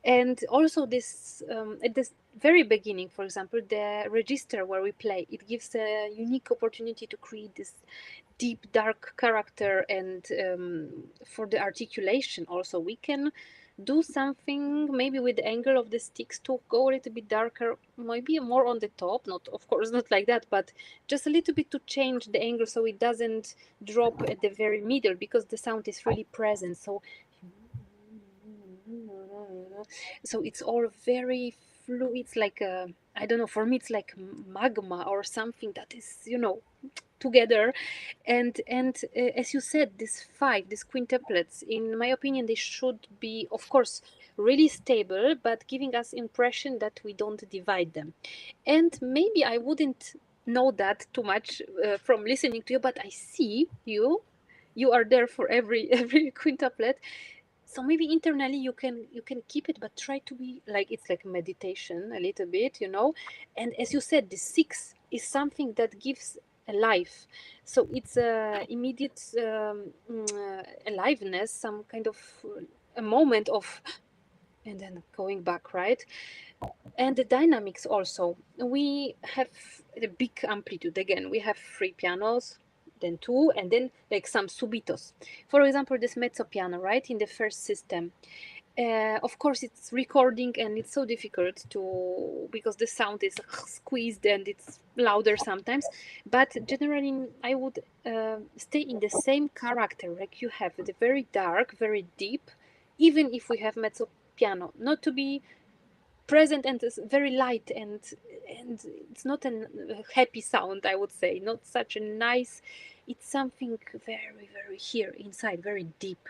And also this at this very beginning, for example, the register where we play, it gives a unique opportunity to create this deep dark character. And for the articulation also, we can do something maybe with the angle of the sticks to go a little bit darker, maybe more on the top, not of course not like that, but just a little bit to change the angle so it doesn't drop at the very middle, because the sound is really present. So it's all very fluid. It's like I don't know, for me it's like magma or something that is together. And as you said, these quintuplets, in my opinion, they should be, of course, really stable, but giving us impression that we don't divide them. And maybe I wouldn't know that too much from listening to you, but I see you are there for every every quintuplet. So maybe internally you can keep it, but try to be like, it's like meditation a little bit. And as you said, the six is something that gives a life. So it's a immediate aliveness, some kind of a moment of, and then going back, right? And the dynamics also, we have the big amplitude. Again, we have three pianos, then two, and then like some subitos. For example, this mezzo piano, right, in the first system. Of course, it's recording and it's so difficult to, because the sound is squeezed and it's louder sometimes. But generally, I would stay in the same character. Like you have the very dark, very deep, even if we have mezzo piano, not to be present, and it's very light, and it's not a happy sound, I would say, not such a nice. It's something very, very here inside, very deep.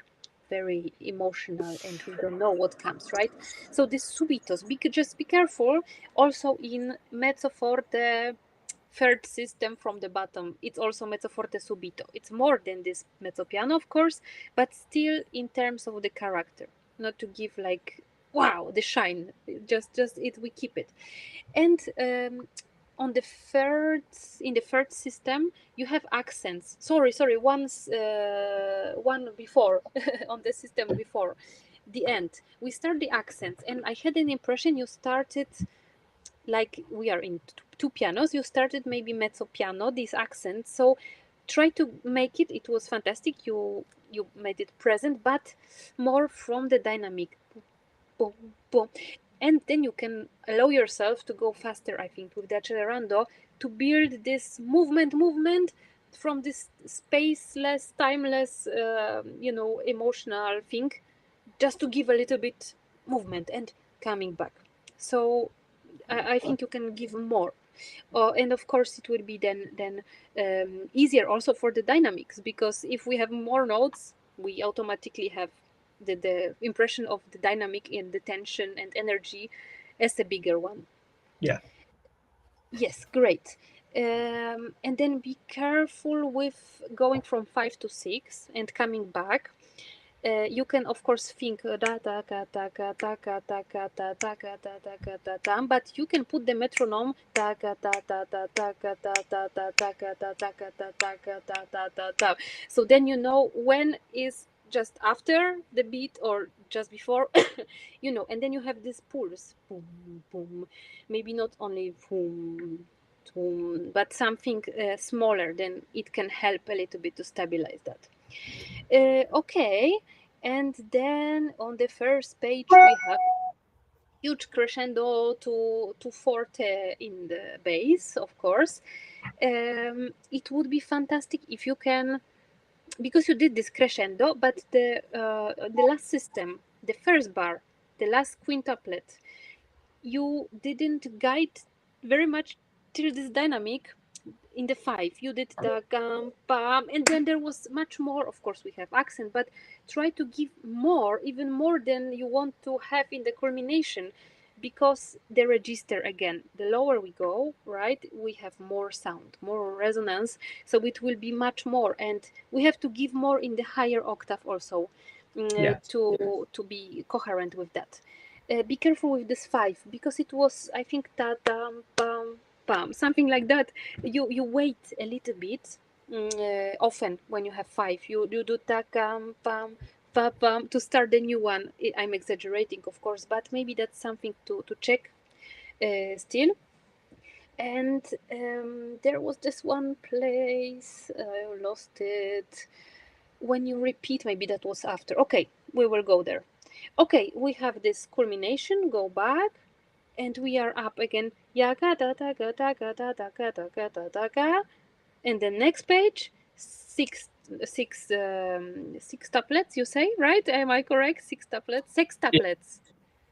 very emotional and we don't know what comes, right? So this subitos, just be careful. Also in mezzo forte third system from the bottom, it's also mezzo forte subito. It's more than this mezzo piano, of course, but still in terms of the character, not to give like wow the shine. Just it we keep it. And on the third in the third system you have accents. Sorry, one before on the system before the end we start the accents, and I had an impression you started like we are in two pianos. You started maybe mezzo piano, these accents. So try to make it. It was fantastic. You made it present, but more from the dynamic. Boom, boom. And then you can allow yourself to go faster, I think, with the accelerando to build this movement from this spaceless, timeless, emotional thing, just to give a little bit movement and coming back. So I think you can give more. And of course it will be then easier also for the dynamics, because if we have more notes we automatically have the impression of the dynamic and the tension and energy as a bigger one. Yeah. Yes, great. And then be careful with going from 5 to 6 and coming back. You can of course think but you can put the metronome, so then you know when is just after the beat or just before, and then you have this pulse, boom boom, maybe not only boom boom, but something smaller, then it can help a little bit to stabilize that. Okay, and then on the first page we have huge crescendo to forte in the bass, of course. It would be fantastic if you can, because you did this crescendo, but the last system, the first bar, the last quintuplet, you didn't guide very much till this dynamic. In the 5 you did the gam bam, and then there was much more. Of course we have accent, but try to give more, even more than you want to have in the culmination, because the register, again, the lower we go, right, we have more sound, more resonance, so it will be much more, and we have to give more in the higher octave also, to be coherent with that. Be careful with this 5, because it was, I think, ta dam bam bam, something like that. You wait a little bit. Often when you have 5, you do ta gam bam pa bam to start the new one. I'm exaggerating, of course, but maybe that's something to check still. And there was this one place, I lost it. When you repeat, maybe that was after. Okay, we will go there. Okay, we have this culmination, go back, and we are up again. And the next page, six tuplets, you say, right? Am I correct? 6 tuplets? 6 tuplets.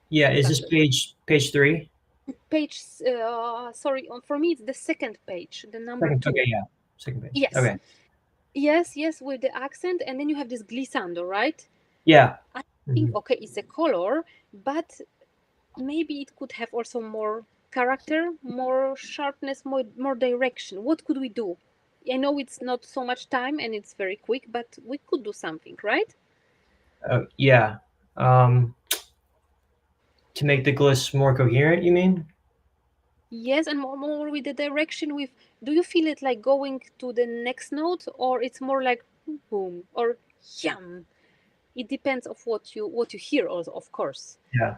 Yeah, is this page 3? Page, sorry, for me it's the second page, the number 2. Okay, yeah, second page. Yes. Okay. Yes, with the accent, and then you have this glissando, right? Yeah. I think, okay, it's a color, but maybe it could have also more character, more sharpness, more direction. What could we do? I know it's not so much time and it's very quick, but we could do something, right? Yeah. To make the gliss more coherent, you mean? Yes, and more with the direction. With, do you feel it like going to the next note, or it's more like boom or yum? It depends of what you hear, also, of course. Yeah.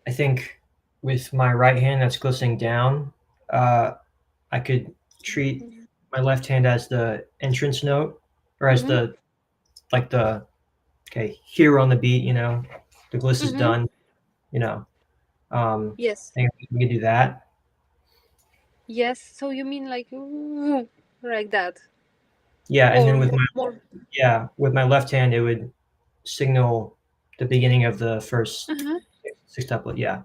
I think with my right hand that's glissing down, I could treat my left hand as the entrance note, or as the here on the beat, the gliss is done, Yes. I think we could do that. Yes. So you mean like that? Yeah, and then with more. my left hand, it would signal the beginning of the first sextuplet. Yeah.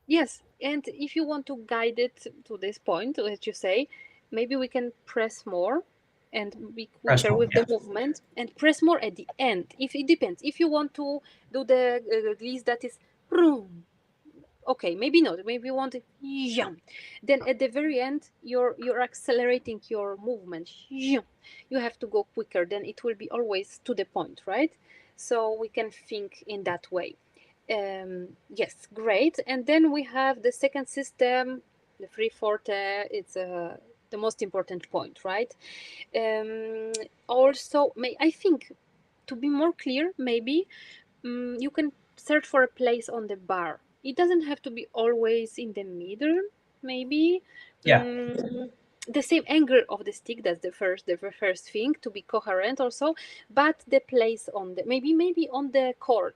Yes, and if you want to guide it to this point, as you say, maybe we can press more and be Press quicker more, with yeah. the movement, and press more at the end. If it depends, if you want to do the gliss that is okay, maybe not, maybe you want it, then at the very end you're accelerating your movement. You have to go quicker, then it will be always to the point, right? So we can think in that way. Yes, great. And then we have the second system, the free forte. It's the most important point, right? Also, I think, to be more clear, maybe you can search for a place on the bar. It doesn't have to be always in the middle, maybe. Yeah. The same angle of the stick, that's the first thing, to be coherent also, but the place on the, maybe on the chord.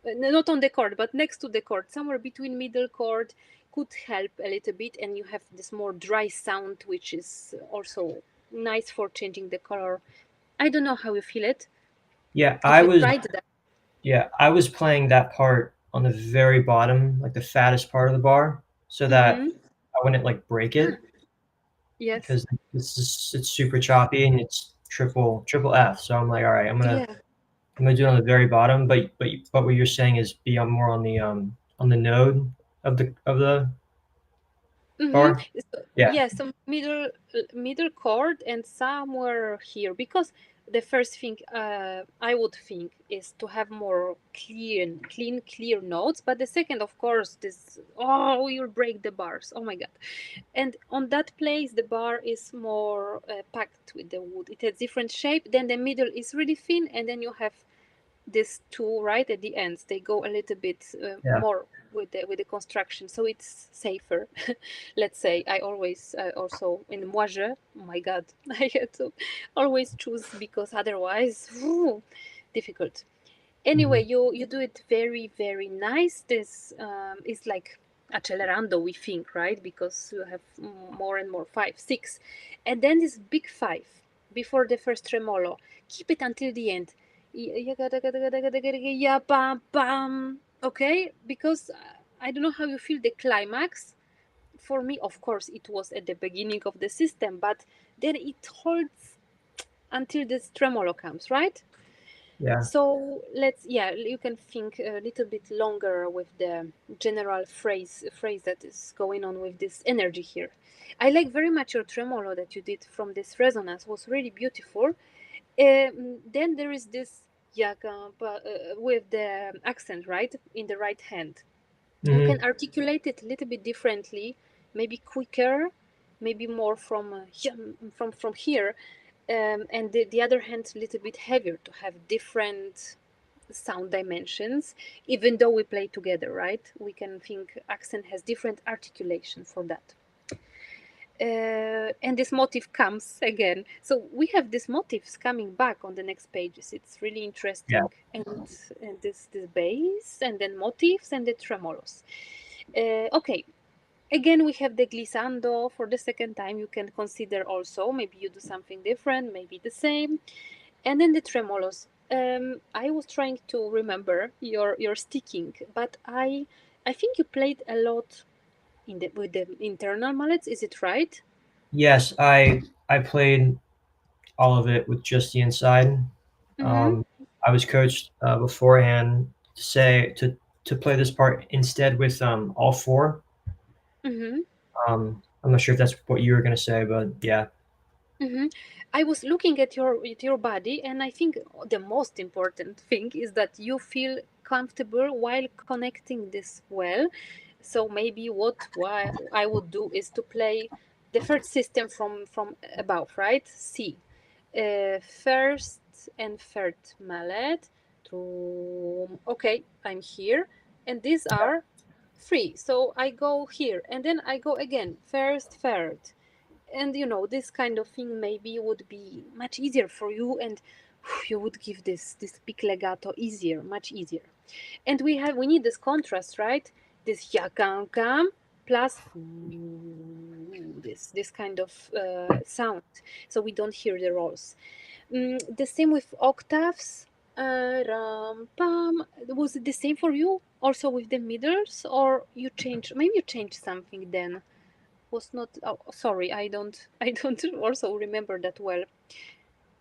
Not on the chord, but next to the chord, somewhere between middle chord, could help a little bit, and you have this more dry sound, which is also nice for changing the color. I don't know how you feel it. Yeah, If you tried that. Yeah, I was playing that part on the very bottom, like the fattest part of the bar, so that I wouldn't like break it, Yes. because it's super choppy and it's triple F. So I'm like, all right, I'm gonna do it on the very bottom. But what you're saying is be more on the node of the bar. Yeah. Yeah, some middle chord and somewhere here, because the first thing I would think is to have more clear notes, but the second, of course, this, oh, you'll break the bars, oh my god. And on that place the bar is more packed with the wood. It has different shape, then the middle is really thin, and then you have these two right at the ends. They go a little bit more with the construction, so it's safer. Let's say I always also in moire, oh my god, I had to always choose, because otherwise difficult. Anyway, you do it very, very nice. This is like accelerando, we think, right? Because you have more and more 5, 6, and then this big 5 before the first tremolo. Keep it until the end. Yeah, bam, bam. Okay, because I don't know how you feel the climax. For me, of course, it was at the beginning of the system, but then it holds until this tremolo comes, right? Yeah. So you can think a little bit longer with the general phrase that is going on with this energy here. I like very much your tremolo that you did from this resonance, was really beautiful. Then there is this yaga with the accent, right, in the right hand. You can articulate it a little bit differently, maybe quicker, maybe more from here, and the other hand a little bit heavier, to have different sound dimensions. Even though we play together, right, we can think accent has different articulation for that. And this motif comes again, so we have these motifs coming back on the next pages. It's really interesting. And this bass, and then motifs, and the tremolos. Okay, again we have the glissando for the second time. You can consider also, maybe you do something different, maybe the same. And then the tremolos. I was trying to remember your sticking, but I think you played a lot with the internal mallets, is it right? Yes, I played all of it with just the inside. I was coached beforehand to say to play this part instead with all 4. I'm not sure if that's what you were gonna say, but yeah. I was looking at your body, and I think the most important thing is that you feel comfortable while connecting this well. So maybe what I would do is to play the third system from above, right? C, first and third mallet. Okay, I'm here, and these are 3. So I go here, and then I go again, first, third. And this kind of thing maybe would be much easier for you, and you would give this big legato easier, much easier. And we need this contrast, right? This yakam plus this kind of sound, so we don't hear the rolls. The same with octaves. Ram pam. Was it the same for you also with the middles, or maybe you changed something then? Was not, oh, sorry, I don't also remember that well.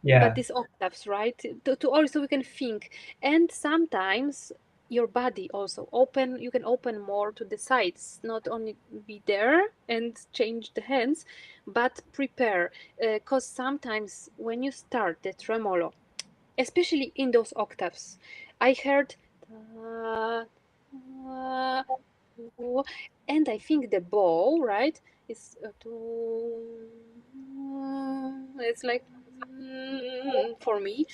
Yeah. but these octaves, right? To also we can think, and sometimes your body also open. You can open more to the sides, not only be there and change the hands, but prepare. Because sometimes when you start the tremolo, especially in those octaves, I heard. Uh, and I think the bow, right, is it's like for me.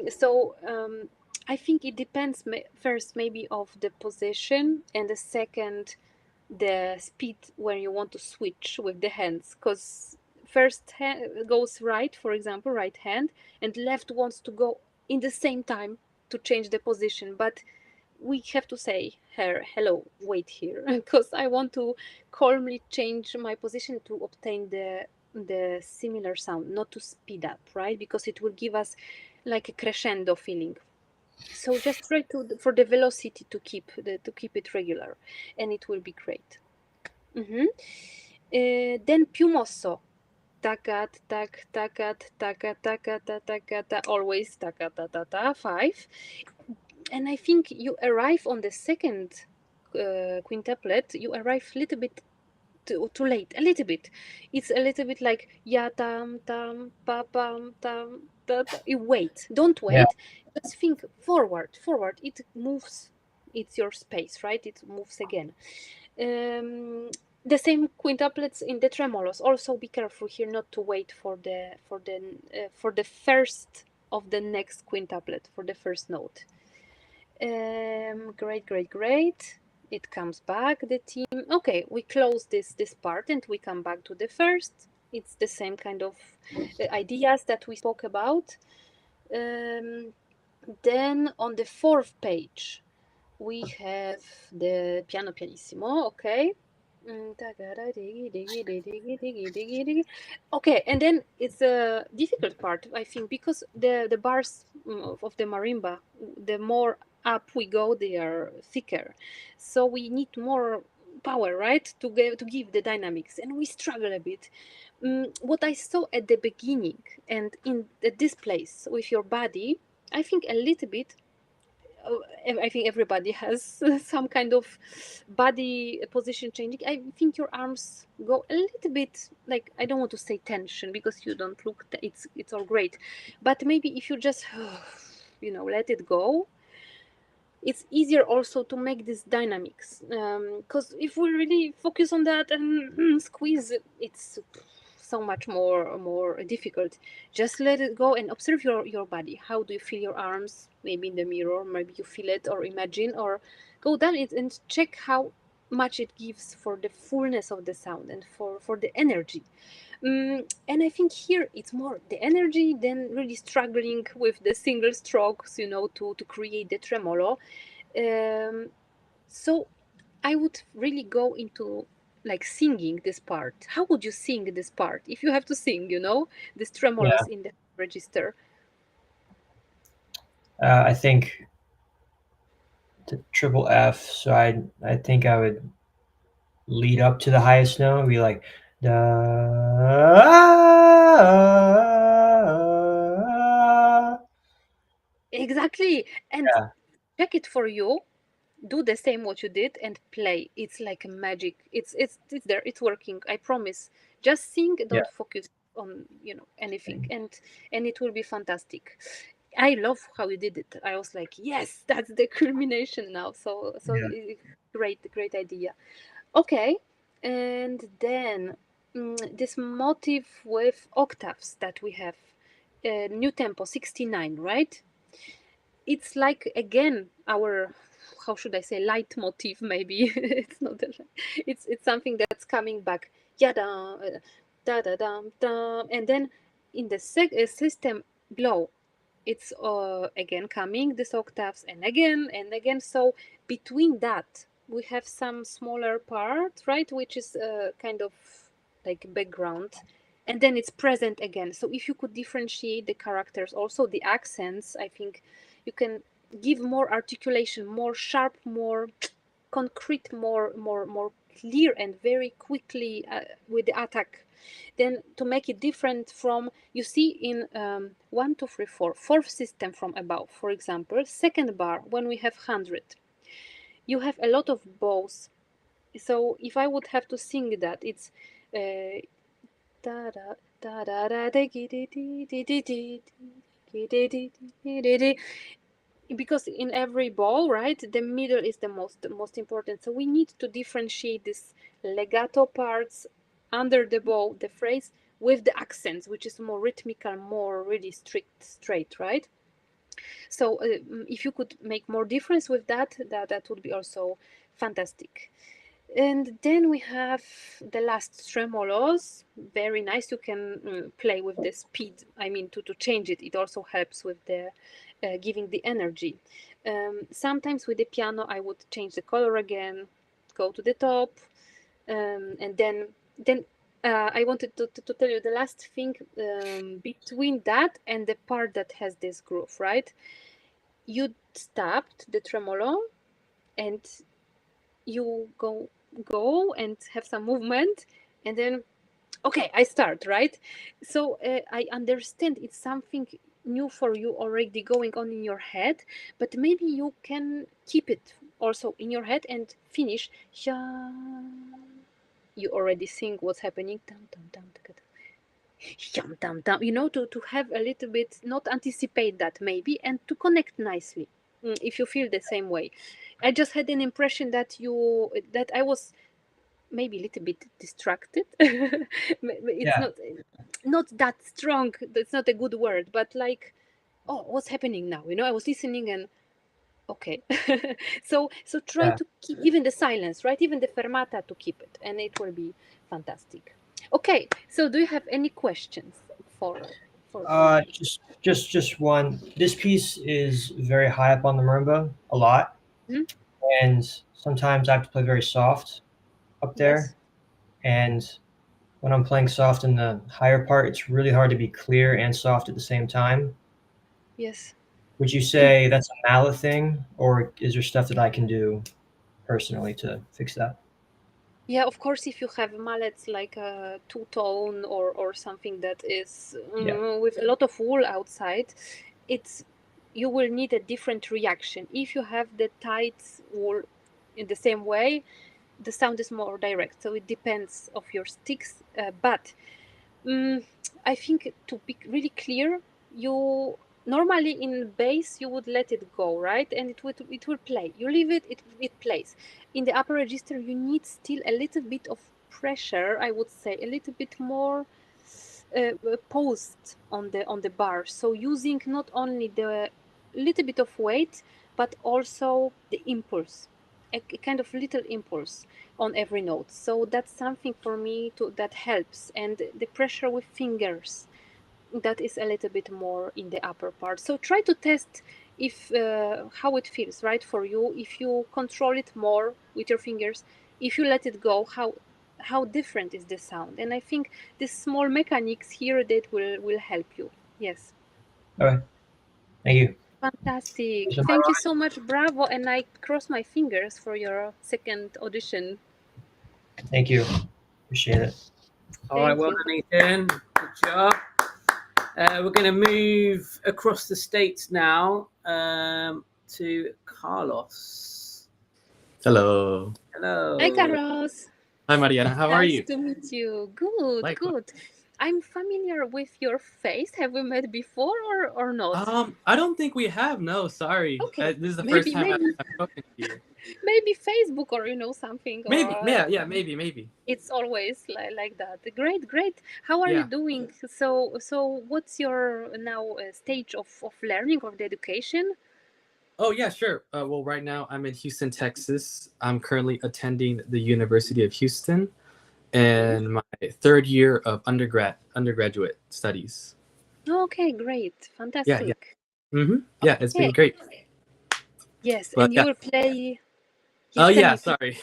So I think it depends first maybe of the position, and the second the speed when you want to switch with the hands, because first hand goes right, for example, right hand, and left wants to go in the same time to change the position, but we have to say her hello, wait here, because I want to calmly change my position to obtain the similar sound, not to speed up, right? Because it will give us like a crescendo feeling. So just try to for the velocity to keep it regular, and it will be great. Then più mosso. Takat, tak, takat, takat, takat, takat, always takat, ta, ta, ta, 5. And I think you arrive on the second quintuplet, you arrive a little bit too late, a little bit. It's a little bit like ya tam tam pa pam tam ta, ta. You wait, don't Yeah. wait. Just think forward, forward. It moves. It's your space, right? It moves again. The same quintuplets in the tremolos. Also, be careful here not to wait for the first of the next quintuplet, for the first note. Great, great, great. It comes back, the team. Okay, we close this part and we come back to the first. It's the same kind of ideas that we spoke about. Then on the fourth page, we have the piano pianissimo, okay. Okay, and then it's a difficult part, I think, because the bars of the marimba, the more up we go, they are thicker. So we need more power, right, to give the dynamics, and we struggle a bit. What I saw at the beginning and at this place with your body, I think a little bit I think everybody has some kind of body position changing. I think your arms go a little bit like, I don't want to say tension because you don't look. It's all great, but maybe if you just let it go, it's easier also to make this dynamics. Because if we really focus on that and squeeze, it's so much more difficult. Just let it go and observe your body. How do you feel your arms? Maybe in the mirror, maybe you feel it or imagine, or go down it and check how much it gives for the fullness of the sound and for the energy. And I think here it's more the energy than really struggling with the single strokes, to create the tremolo. So I would really go into like singing this part. How would you sing this part if you have to sing, this tremolos in the register? I think the triple F. So I think I would lead up to the highest note and be like da. Exactly. And check it for you. Do the same what you did and play. It's like a magic. It's there. It's working. I promise. Just sing. Don't focus on anything, and it will be fantastic. I love how you did it. I was like, yes, that's the culmination now. So great idea. Okay, and then this motive with octaves that we have, new tempo 69, right? It's like again our, how should I say, leitmotif maybe. It's not it's something that's coming back. Yada da da dum dum, and then in the system below, it's again coming these octaves and again. So between that we have some smaller part, right, which is kind of like background, and then it's present again. So if you could differentiate the characters, also the accents, I think you can give more articulation, more sharp, more concrete, more clear, and very quickly with the attack. Then to make it different from, you see in 1, 2, 3, 4, fourth system from above, for example, second bar, when we have 100, you have a lot of bows. So if I would have to sing that, it's da da da da da da because in every bow, right, the middle is the most important. So we need to differentiate this legato parts under the bow, the phrase, with the accents, which is more rhythmical, more really straight, right? So if you could make more difference with that would be also fantastic. And then we have the last tremolos. Very nice. You can play with the speed. I mean, to change it. It also helps with the giving the energy. Sometimes with the piano, I would change the color again, go to the top, and then I wanted to tell you the last thing between that and the part that has this groove, right? You stopped the tremolo and you go and have some movement, and then okay, I start, right? So I understand it's something new for you already going on in your head, but maybe you can keep it also in your head and finish. You already sing what's happening. You know, to have a little bit, not anticipate that maybe, and to connect nicely. If you feel the same way. I just had an impression that I was maybe a little bit distracted. It's not that strong. That's not a good word, but like, oh, what's happening now? You know, I was listening and okay. So try to keep even the silence, right? Even the fermata, to keep it, and it will be fantastic. Okay, so do you have any questions for me? Just one. This piece is very high up on the marimba, a lot, and sometimes I have to play very soft up there. Yes. And when I'm playing soft in the higher part, it's really hard to be clear and soft at the same time. Yes. Would you say that's a mallet thing, or is there stuff that I can do personally to fix that? Yeah, of course, if you have mallets like a two-tone or something that is with a lot of wool outside, you will need a different reaction. If you have the tight wool in the same way, the sound is more direct. So it depends of your sticks. But I think to be really clear, you normally in bass you would let it go, right, and it will play. You leave it, it plays. In the upper register, you need still a little bit of pressure. I would say a little bit more post on the bar. So using not only the little bit of weight, but also the impulse, a kind of little impulse on every note. So that's something for me that helps. And the pressure with fingers, that is a little bit more in the upper part. So try to test if how it feels right for you. If you control it more with your fingers, if you let it go, how different is the sound. And I think these small mechanics here that will help you. Yes. Okay. Thank you. Fantastic. Thank you so much. Bravo. And I cross my fingers for your second audition. Thank you. Appreciate it. All right, well done, Ethan. Good job. We're going to move across the states now to Carlos. Hello. Hello. Hi, Carlos. Hi, Mariana. How are you? Nice to meet you. Good, Likewise. good. I'm familiar with your face. Have we met before or not? I don't think we have. No, sorry. Okay. This is the first time I've spoken to you. Maybe Facebook or something. Maybe. Or, Yeah. Maybe. It's always like that. Great. How are you doing? So what's your now stage of learning of the education? Oh yeah, sure. Well, right now I'm in Houston, Texas. I'm currently attending the University of Houston, and my third year of undergraduate studies. Okay, great, fantastic. Yeah, it's been great. Yes, But, and you will play. Oh yeah, sorry.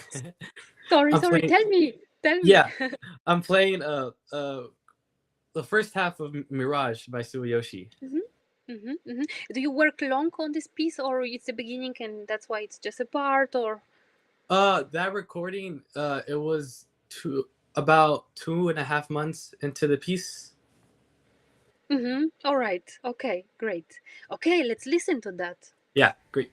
Sorry. Tell me. Yeah, I'm playing the first half of Mirage by Sueyoshi. Do you work long on this piece, or it's the beginning and that's why it's just a part, or? That recording, it was About 2.5 months into the piece. All right. Okay, great. Okay, let's listen to that. Yeah, great.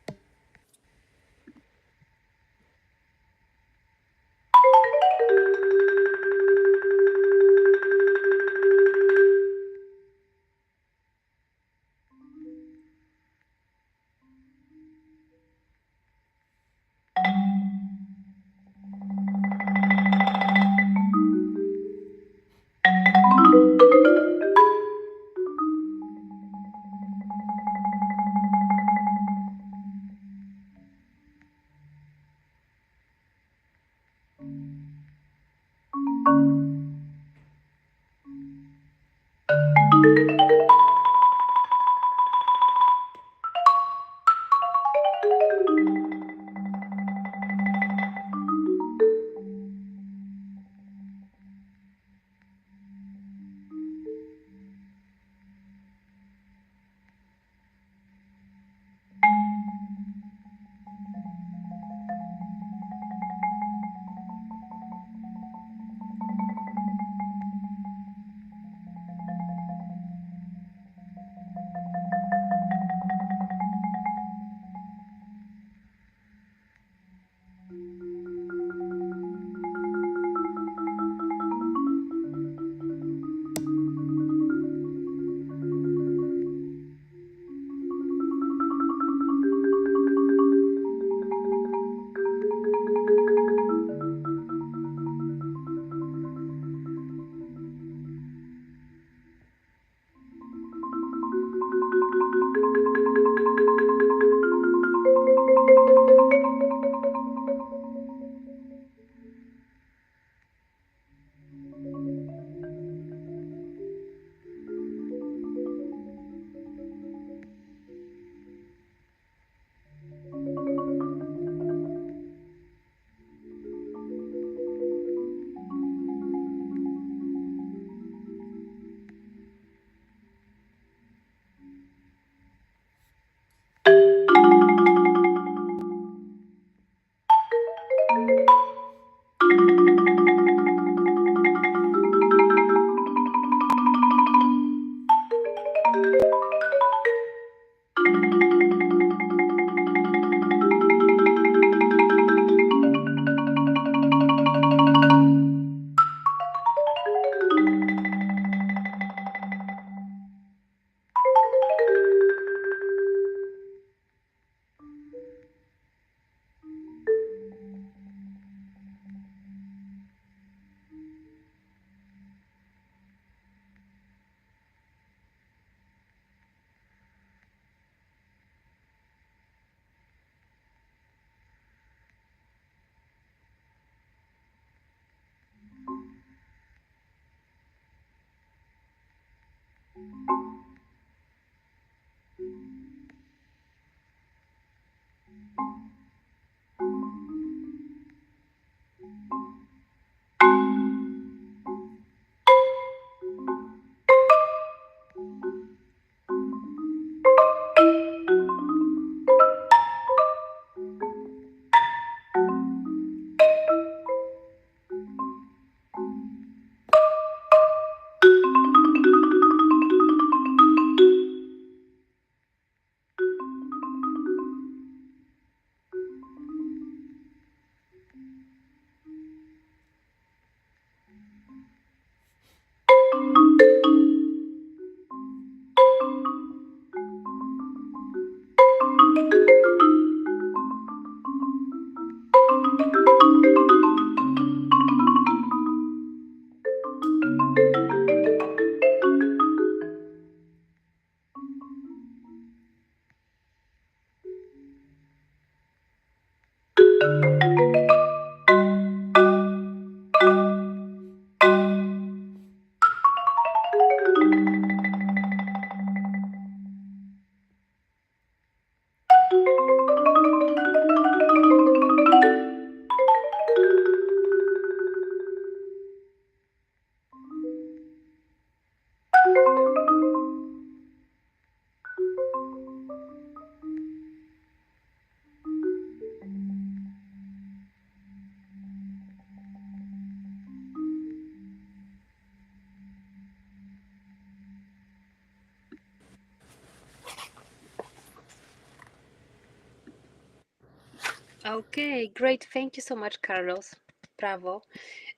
Okay, great. Thank you so much, Carlos. Bravo.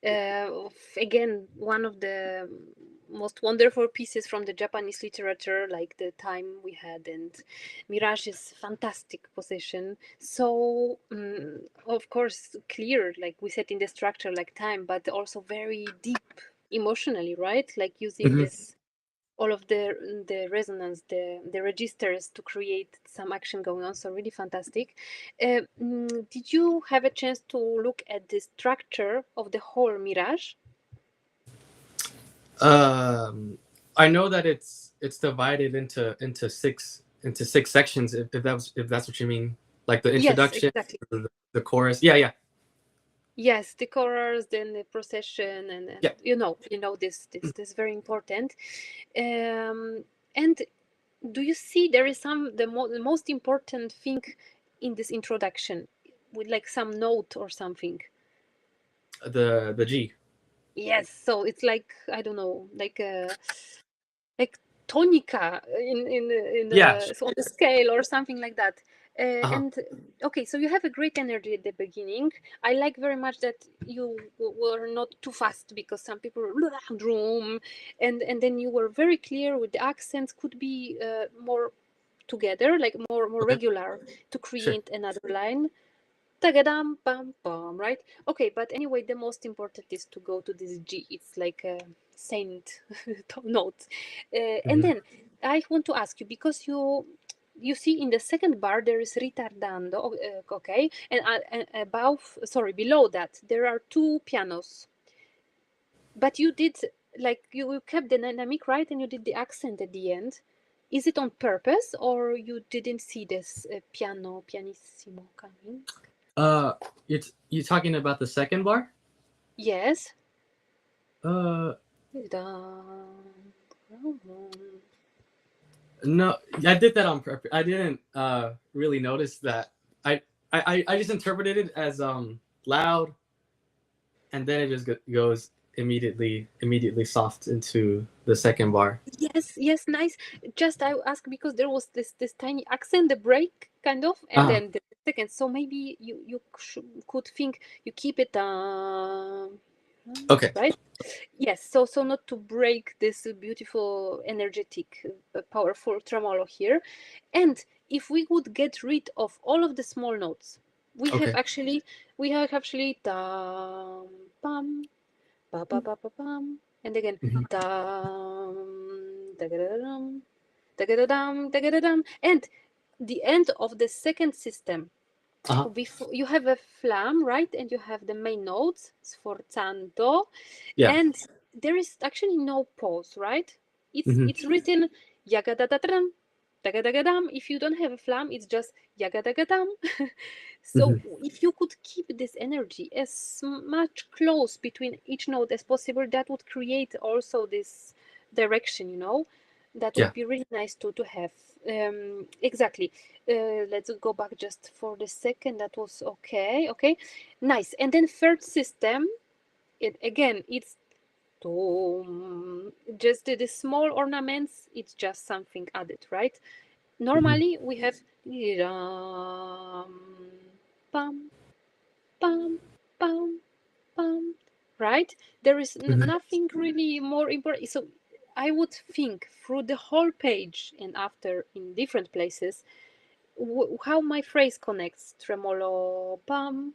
Again, one of the most wonderful pieces from the Japanese literature, like the time we had, and Mirage is fantastic position. So, of course, clear, like we said in the structure, like time, but also very deep emotionally, right? Like using Mhm. this all of the resonance, the registers to create some action going on. So really fantastic. Did you have a chance to look at the structure of the whole Mirage? I know that it's divided into six sections. If that's what you mean, like the Yes, introduction, exactly. the chorus. Yeah. Yes, the chorus, then the procession, and Yeah. this very important. And do you see there is the most important thing in this introduction, with like some note or something? The G. Yes, so it's like, I don't know, like tonica Yeah. so on the scale or something like that. Uh-huh. And okay, so you have a great energy at the beginning. I like very much that you were not too fast, because some people were drum, and then you were very clear with the accents. Could be more together, like more Okay. regular, to Sure. create another line. Tagadam, bam, bam, right? Okay, but anyway, the most important is to go to this G. It's like a saint note. And then I want to ask you, because you see in the second bar there is ritardando, okay, and above, sorry, below that there are two pianos. But you did, like, you kept the dynamic, right? And you did the accent at the end. Is it on purpose, or you didn't see this pianissimo coming? You talking about the second bar? Yes. Uh, Dum, no, I did that on purpose. I didn't really notice that. I just interpreted it as loud, and then it just goes immediately soft into the second bar. yes, nice. Just I ask because there was this tiny accent, the break kind of, and Uh-huh. then the second. So maybe you could think you keep it Okay. right. Yes, so not to break this beautiful, energetic, powerful tremolo here. And if we would get rid of all of the small notes, we have Okay. actually dum, pam, pa pa pa pa pam, and again Mhm. dum, dagadadam, dagadadam, dagadadam, and the end of the second system. Uh-huh. Before you have a flam, right, and you have the main notes sforzando, Yeah. and there is actually no pause, right? Mhm. It's written yagadadadam, dagadadam. If you don't have a flam, it's just yagadadam. So Mhm. if you could keep this energy as much close between each note as possible, that would create also this direction, that Yeah. would be really nice to have. Exactly. Let's go back just for the second. That was okay, nice. And then third system, it's just the small ornaments. It's just something added, right? Normally we have pam, pam, pam, pam, right? There is Mhm. nothing really more important. So I would think through the whole page and after in different places, how my phrase connects. Tremolo, pam,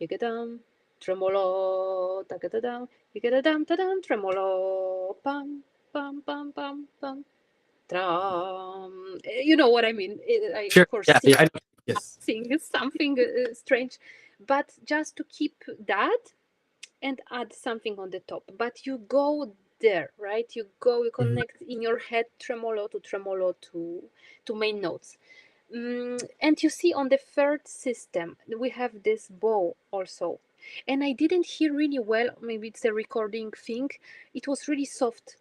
yigadam, tremolo, tagadadam, yigadadam, tadam, tremolo, pam, pam, pam, pam, pam, tram. You know what I mean? I Sure. of course Yeah. Yeah. I know. Yes. sing something strange, but just to keep that and add something on the top. But you go there, right? You Mhm. connect in your head tremolo to main notes. And you see on the third system, we have this bow also. And I didn't hear really well, maybe it's a recording thing. It was really soft.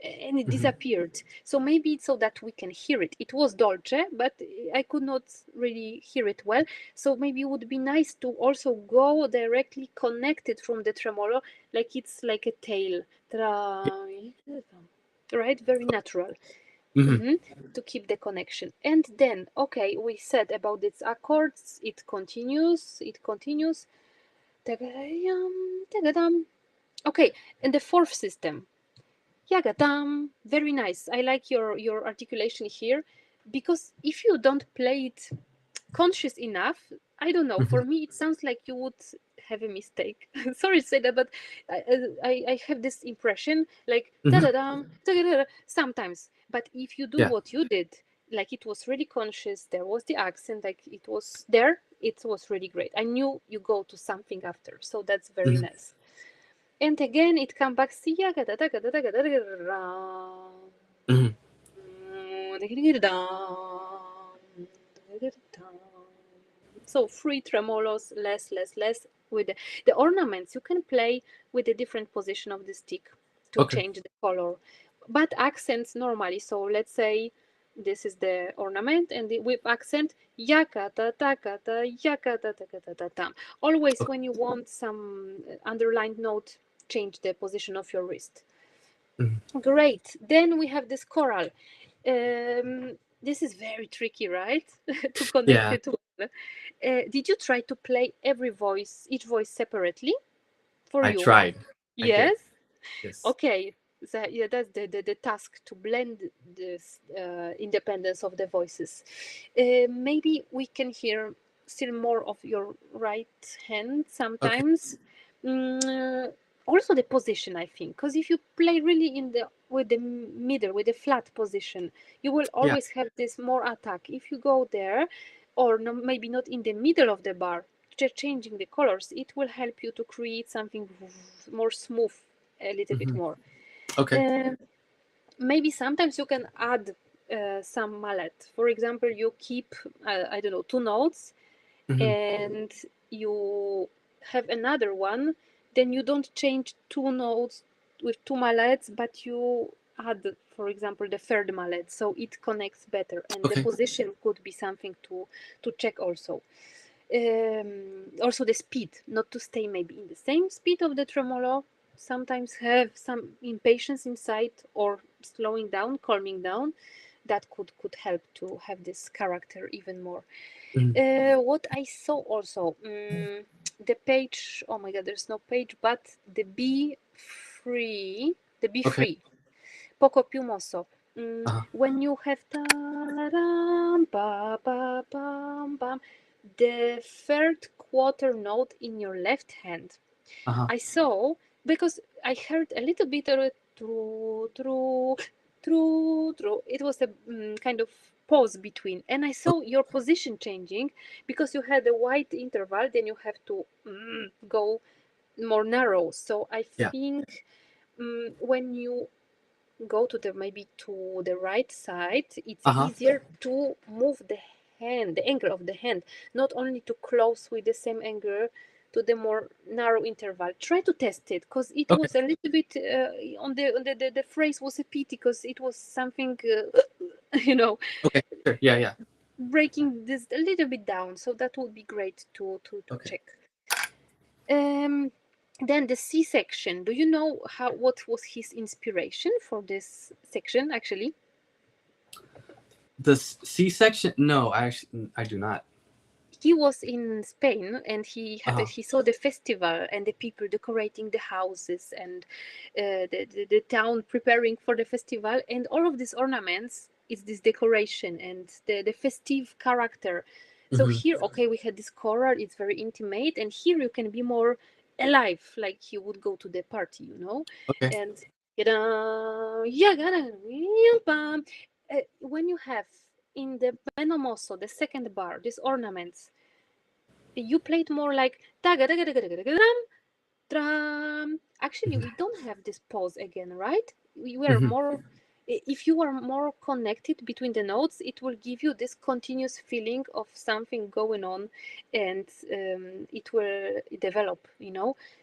And it Mhm. disappeared. So maybe it's so that we can hear it. It was dolce, but I could not really hear it well. So maybe it would be nice to also go directly connected from the tremolo, like it's like a tail. Yeah. Right? Very natural. to keep the connection. And then, okay, we said about its accords, it continues. Okay, and the fourth system, yagadam, very nice. I like your articulation here, because if you don't play it conscious enough, I don't know, for me it sounds like you would have a mistake. Sorry to say that, but I have this impression like da-da-dam, da-da-da, sometimes. But if you do what you did, like it was really conscious, there was the accent, like it was there, it was really great. I knew you go to something after, so that's very nice. And again, it comes back. So 3 tremolos, less. With the ornaments, you can play with the different position of the stick to change the color. But accents normally, so let's say this is the ornament, and with accent, yakata, takata, yakata, takata, tatam. Always when you want some underlined note, change the position of your wrist. Great. Then we have this choral. This is very tricky, right? To connect it to. Did you try to play each voice separately? For you? I tried. Yes. Yes. Okay. So, yeah, that's the task, to blend this independence of the voices. Maybe we can hear still more of your right hand sometimes. Also the position, I think, because if you play really with the middle, with the flat position, you will always have this more attack. If you go there, or no, maybe not in the middle of the bar, just changing the colors, it will help you to create something more smooth, a little bit more. Maybe sometimes you can add some mallet. For example, you keep, I don't know, 2 notes, and you have another one, then you don't change 2 notes with 2 mallets, but you add, for example, the third mallet, so it connects better, and the position could be something to check also. Also the speed, not to stay maybe in the same speed of the tremolo, sometimes have some impatience inside, or slowing down, calming down, that could help to have this character even more. What I saw also, the page, oh my god, there's no page, but the B3, poco più mosso. When you have the third quarter note in your left hand, I saw, because I heard a little bit of true. It was a kind of pause between, and I saw your position changing, because you had a wide interval, then you have to go more narrow. So I think when you go to maybe to the right side, it's easier to move the hand, the angle of the hand, not only to close with the same angle to the more narrow interval. Try to test it, because it was a little bit on the phrase was a pity, because it was something breaking this a little bit down, so that would be great to check. Then the C section. Do you know what was his inspiration for this section, actually? The C section? No, I do not. He was in Spain, and he saw the festival and the people decorating the houses, and the town preparing for the festival, and all of these ornaments is this decoration and the festive character. So here, okay, we had this choral, it's very intimate, and here you can be more alive, like you would go to the party, and when you have in the menomoso, the second bar, these ornaments, you played more like actually we don't have this pause again, right? We were more, if you are more connected between the notes, it will give you this continuous feeling of something going on, and it will develop,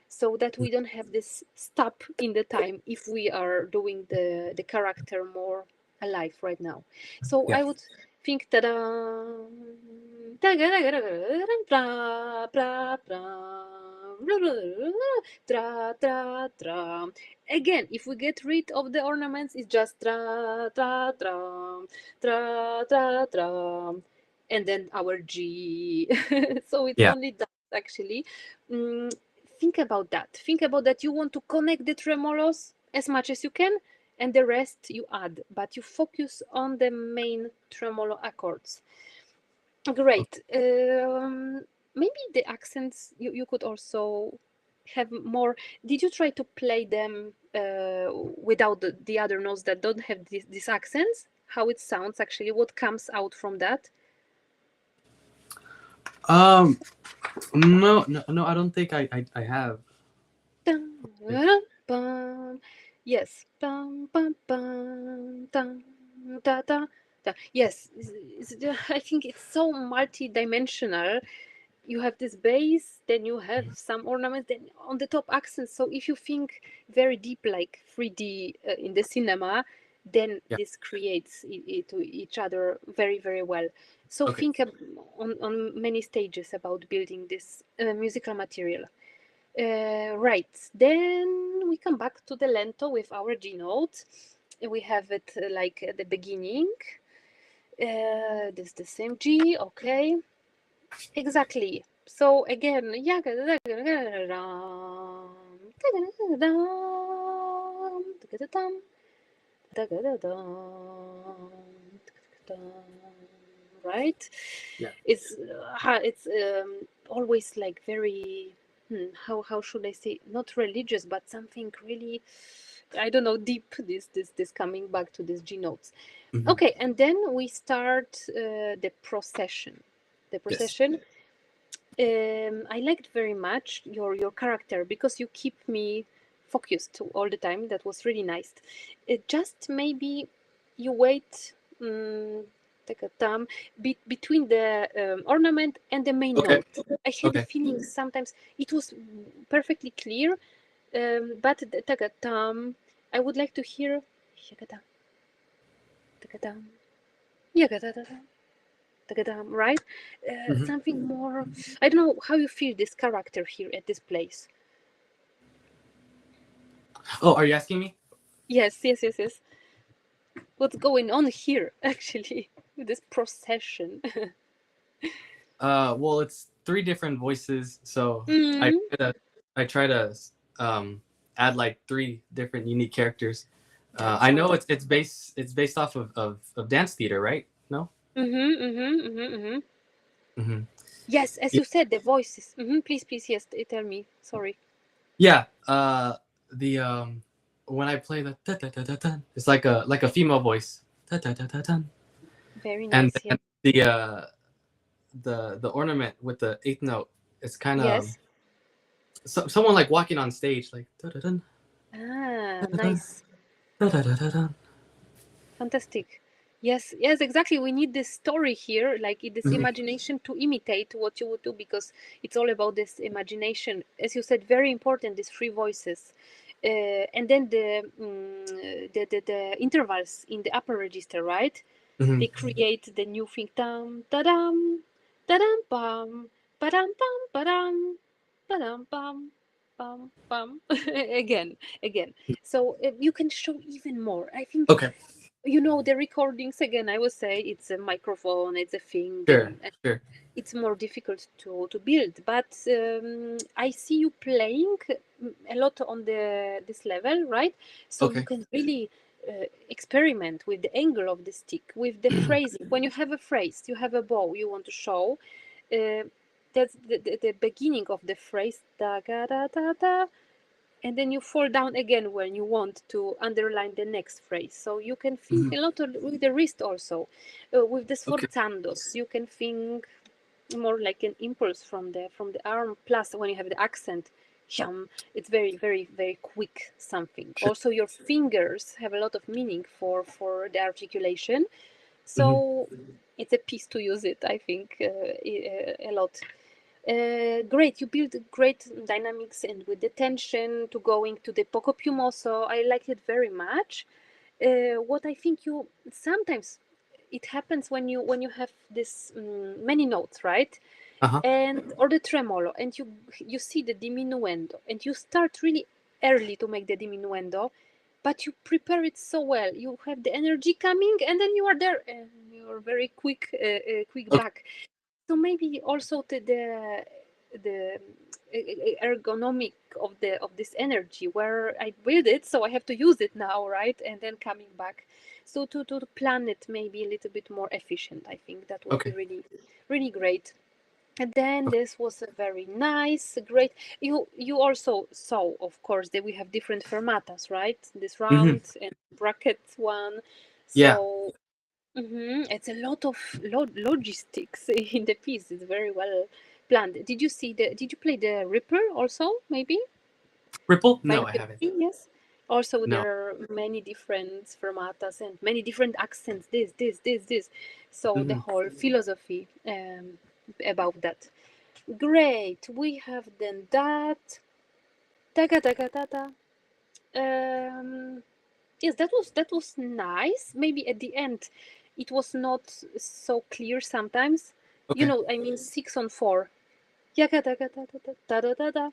so that we don't have this stop in the time if we are doing the character more alive right now. So I would think that tra tra tra. Again, if we get rid of the ornaments, it's just tra tra tra tra tra tra, and then our G. So it's Yeah. only that actually. Think about that. Think about that. You want to connect the tremolos as much as you can, and the rest you add, but you focus on the main tremolo accords. Great. Maybe the accents you could also have more. Did you try to play them without the other notes that don't have these accents? How it sounds actually? What comes out from that? No, I don't think I have. Dun, bum. Yes. Bum, bum, bum, dun, da, da, da. Yes. I think it's so multi-dimensional. You have this bass, then you have some ornaments, then on the top accents. So if you think very deep, like 3D in the cinema, then Yeah. this creates it to each other very, very well. So Okay. think on many stages about building this musical material. Right, then we come back to the lento with our G note. We have it like at the beginning. This is the same G, okay. Exactly. So again, right? Yeah. It's always like very how should I say, not religious, but something really, I don't know, deep. This coming back to these G notes. Mhm. Okay, and then we start the procession. The procession. I liked very much your character because you keep me focused all the time. That was really nice. Just maybe you wait, take a time between the ornament and the main Okay. note. I had a Okay. feeling sometimes it was perfectly clear, but take a time. I would like to hear right? Mhm. Something more. I don't know how you feel this character here at this place. Oh, are you asking me? Yes. What's going on here, actually, with this procession? Well, it's 3 different voices, so Mm. I try to add like 3 different unique characters. That's I know it's based off of dance theater, right? No. Mm-hmm. Yes, as you said, the voices. Please, yes, tell me. Sorry. Yeah. The when I play the da, da, da, da, da, it's like a female voice. Da, da, da, da, da. Very And nice. then the ornament with the 8th note, it's kind of Yes. someone like walking on stage, like da, da, da, Ah, da, da, nice. da, da, da, da, da. Fantastic. Yes, exactly. We need this story here, like this Mhm. imagination to imitate what you would do, because it's all about this imagination. As you said, very important, these 3 voices. And then the intervals in the upper register, right? Mhm. They create the new thing. Dum, da-dum, da-dum, bum, ba-dum, bum, ba-dum, ba-dum, bum, bum, bum. Again. So you can show even more. I think Okay. the recordings, again, I would say it's a microphone, it's a thing, Sure. and Sure. it's more difficult to build. But I see you playing a lot on this level, right? So you Okay. can really experiment with the angle of the stick, with the phrasing. When you have a phrase, you have a bow you want to show, uh, that's the beginning of the phrase, da ga da da da, and then you fall down again when you want to underline the next phrase. So you can think Mhm. a lot with the wrist also. With the Okay. sforzandos, you can think more like an impulse from the arm. Plus, when you have the accent, it's very, very, very quick something. Sure. Also, your fingers have a lot of meaning for the articulation. Mhm. So it's a piece to use it, I think, a lot. Great, you build great dynamics, and with the tension to going to the poco piumoso, I like it very much. What I think you sometimes it happens when you have this many notes, right? and or the tremolo, and you see the diminuendo, and you start really early to make the diminuendo, but you prepare it so well. You have the energy coming, and then you are there, and you are very quick back. So maybe also the ergonomic of this energy, where I build it, so I have to use it now, right? And then coming back. So to plan it maybe a little bit more efficient, I think that would be really, really great. And then this was a very nice, great. You also saw, of course, that we have different fermatas, right? This round and bracket one. So it's a lot of logistics in the piece. It's very well planned. Did you play the Ripper also, maybe? Ripple? No, Final I haven't. Fantasy, yes. Also, No. there are many different fermatas and many different accents. This. So the whole philosophy about that. Great. We have then that. Taga taga taga. Yes, that was nice. Maybe at the end, it was not so clear sometimes. You know, I mean, 6-on-4. Yaga taga taga taga taga.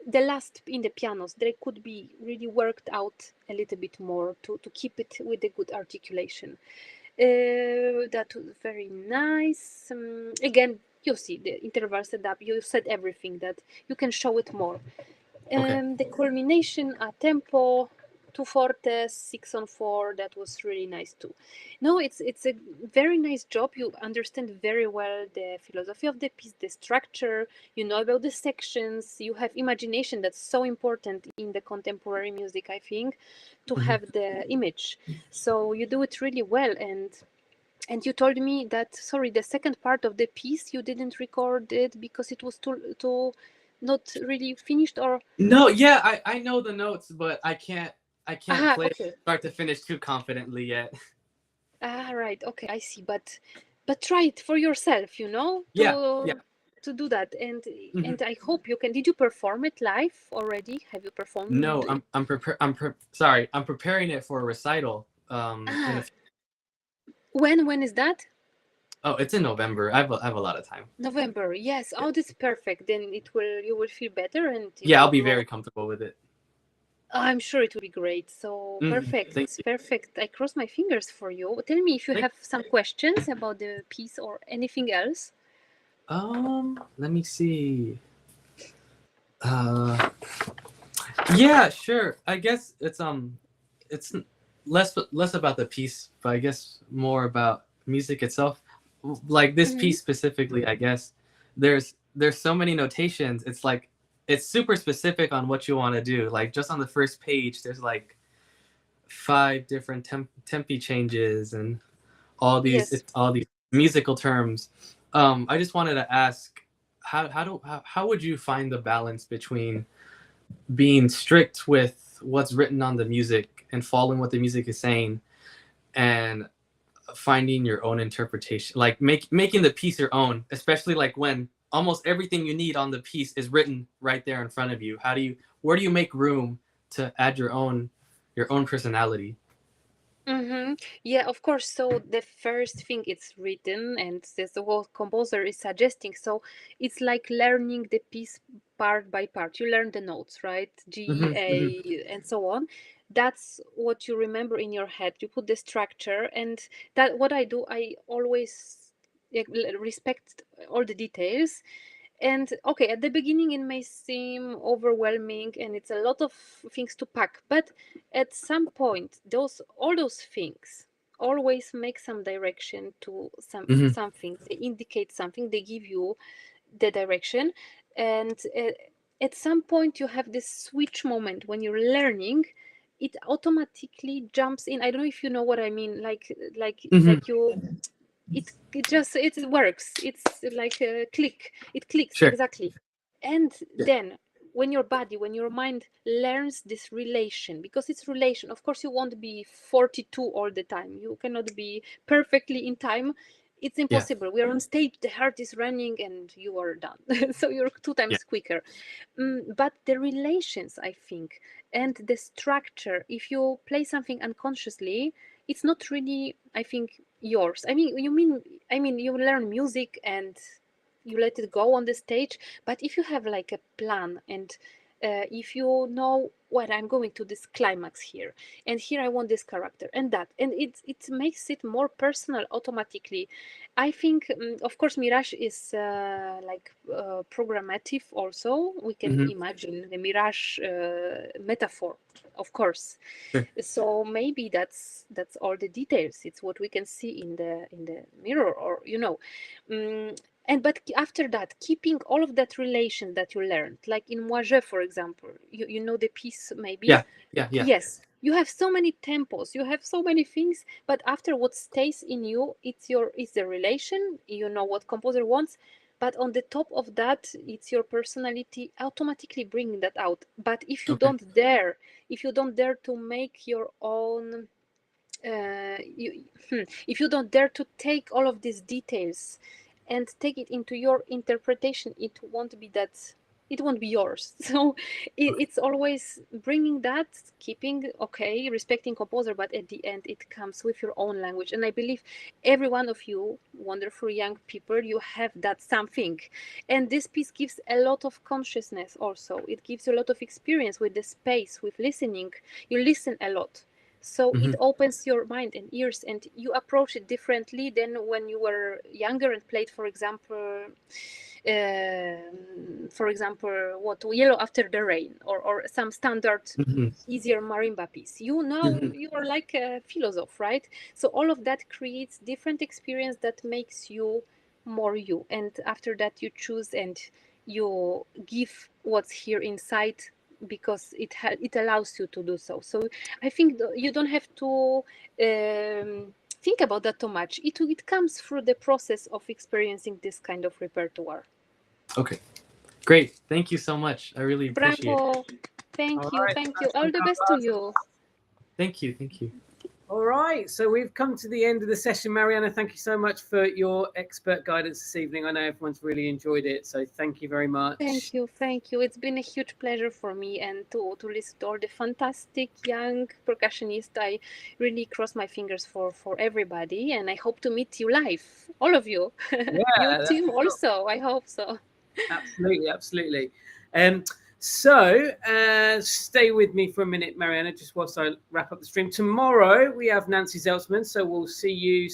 The last in the pianos, they could be really worked out a little bit more to keep it with a good articulation. That was very nice. Again, you see the interval setup. You said everything that you can show it more. The culmination a tempo, 2 fortes, 6-on-4. That was really nice too. No, it's a very nice job. You understand very well the philosophy of the piece, the structure. You know about the sections. You have imagination. That's so important in the contemporary music, I think, to have the image. So you do it really well. And you told me that, sorry, the second part of the piece you didn't record it because it was too not really finished, or no. Yeah, I know the notes, but I can't play okay. start to finish too confidently yet. Right, okay, I see, but try it for yourself, you know, to do that. And I hope you can. Did you perform it live already? Have you performed? No, sorry, I'm preparing it for a recital in a when is that? Oh, it's in November. I have a lot of time. November, yes. Oh, that's perfect. Then you will feel better, and I'll be very comfortable with it. I'm sure it will be great. So perfect. Perfect. I cross my fingers for you. Tell me if you have some questions about the piece or anything else. Let me see. Yeah, sure. I guess it's less about the piece, but I guess more about music itself. Like this piece specifically, I guess there's so many notations. It's like it's super specific on what you want to do. Like just on the first page, there's like 5 different tempi changes and all these musical terms. I just wanted to ask, how would you find the balance between being strict with what's written on the music and following what the music is saying, and finding your own interpretation, like making the piece your own, especially like when almost everything you need on the piece is written right there in front of you? Where do you make room to add your own personality? Yeah, of course. So the first thing it's written, and this the whole composer is suggesting. So it's like learning the piece part by part. You learn the notes, right? G, A, and so on. That's what you remember in your head. You put the structure, and that what I do. I always respect all the details. And okay, at the beginning it may seem overwhelming, and it's a lot of things to pack, but at some point all those things always make some direction to something. They indicate something, they give you the direction. And at some point you have this switch moment when you're learning. It automatically jumps in. I don't know if you know what I mean, like you it works. It's like a click. It clicks. Sure. Exactly. And then when your mind learns this relation, because it's relation, of course you won't be 42 all the time. You cannot be perfectly in time. It's impossible. We are on stage, the heart is running, and you are done. So you're 2 times quicker. But the relations, I think, and the structure, if you play something unconsciously, it's not really, I think, yours. I mean, you learn music, and you let it go on the stage. But if you have like a plan, and if you know what, I'm going to this climax here, and here I want this character and that, and it makes it more personal automatically. I think, of course, Mirage is programmative also. We can imagine the Mirage metaphor, of course. Sure. So maybe that's all the details. It's what we can see in the mirror, or but after that, keeping all of that relation that you learned, like in Moije, for example, you know the piece maybe. Yeah. Yes, you have so many tempos, you have so many things, but after, what stays in you, it's the relation. You know what composer wants, but on the top of that, it's your personality automatically bringing that out. But if you don't dare to make your own, if you don't dare to take all of these details and take it into your interpretation, it won't be yours. So it's always bringing that, keeping, respecting composer, but at the end it comes with your own language. And I believe every one of you wonderful young people, you have that something. And this piece gives a lot of consciousness also. It gives you a lot of experience with the space, with listening. You listen a lot. So it opens your mind and ears, and you approach it differently than when you were younger and played, for example, Yellow After the Rain, or some standard easier marimba piece. You are like a philosopher, right? So all of that creates different experience that makes you more you. And after that, you choose and you give what's here inside, because it allows you to do so. So I think you don't have to think about that too much. It comes through the process of experiencing this kind of repertoire. Okay, great. Thank you so much. I really appreciate it. Thank you. All the best to you. Thank you. All right, so we've come to the end of the session. Marianna, thank you so much for your expert guidance this evening. I know everyone's really enjoyed it, so thank you very much. Thank you. It's been a huge pleasure for me, and to listen to all the fantastic young percussionists. I really cross my fingers for everybody, and I hope to meet you live, all of you. Yeah, your team also, I hope so. Absolutely. So stay with me for a minute, Marianna, just whilst I wrap up the stream. Tomorrow we have Nancy Zeltzman, so we'll see you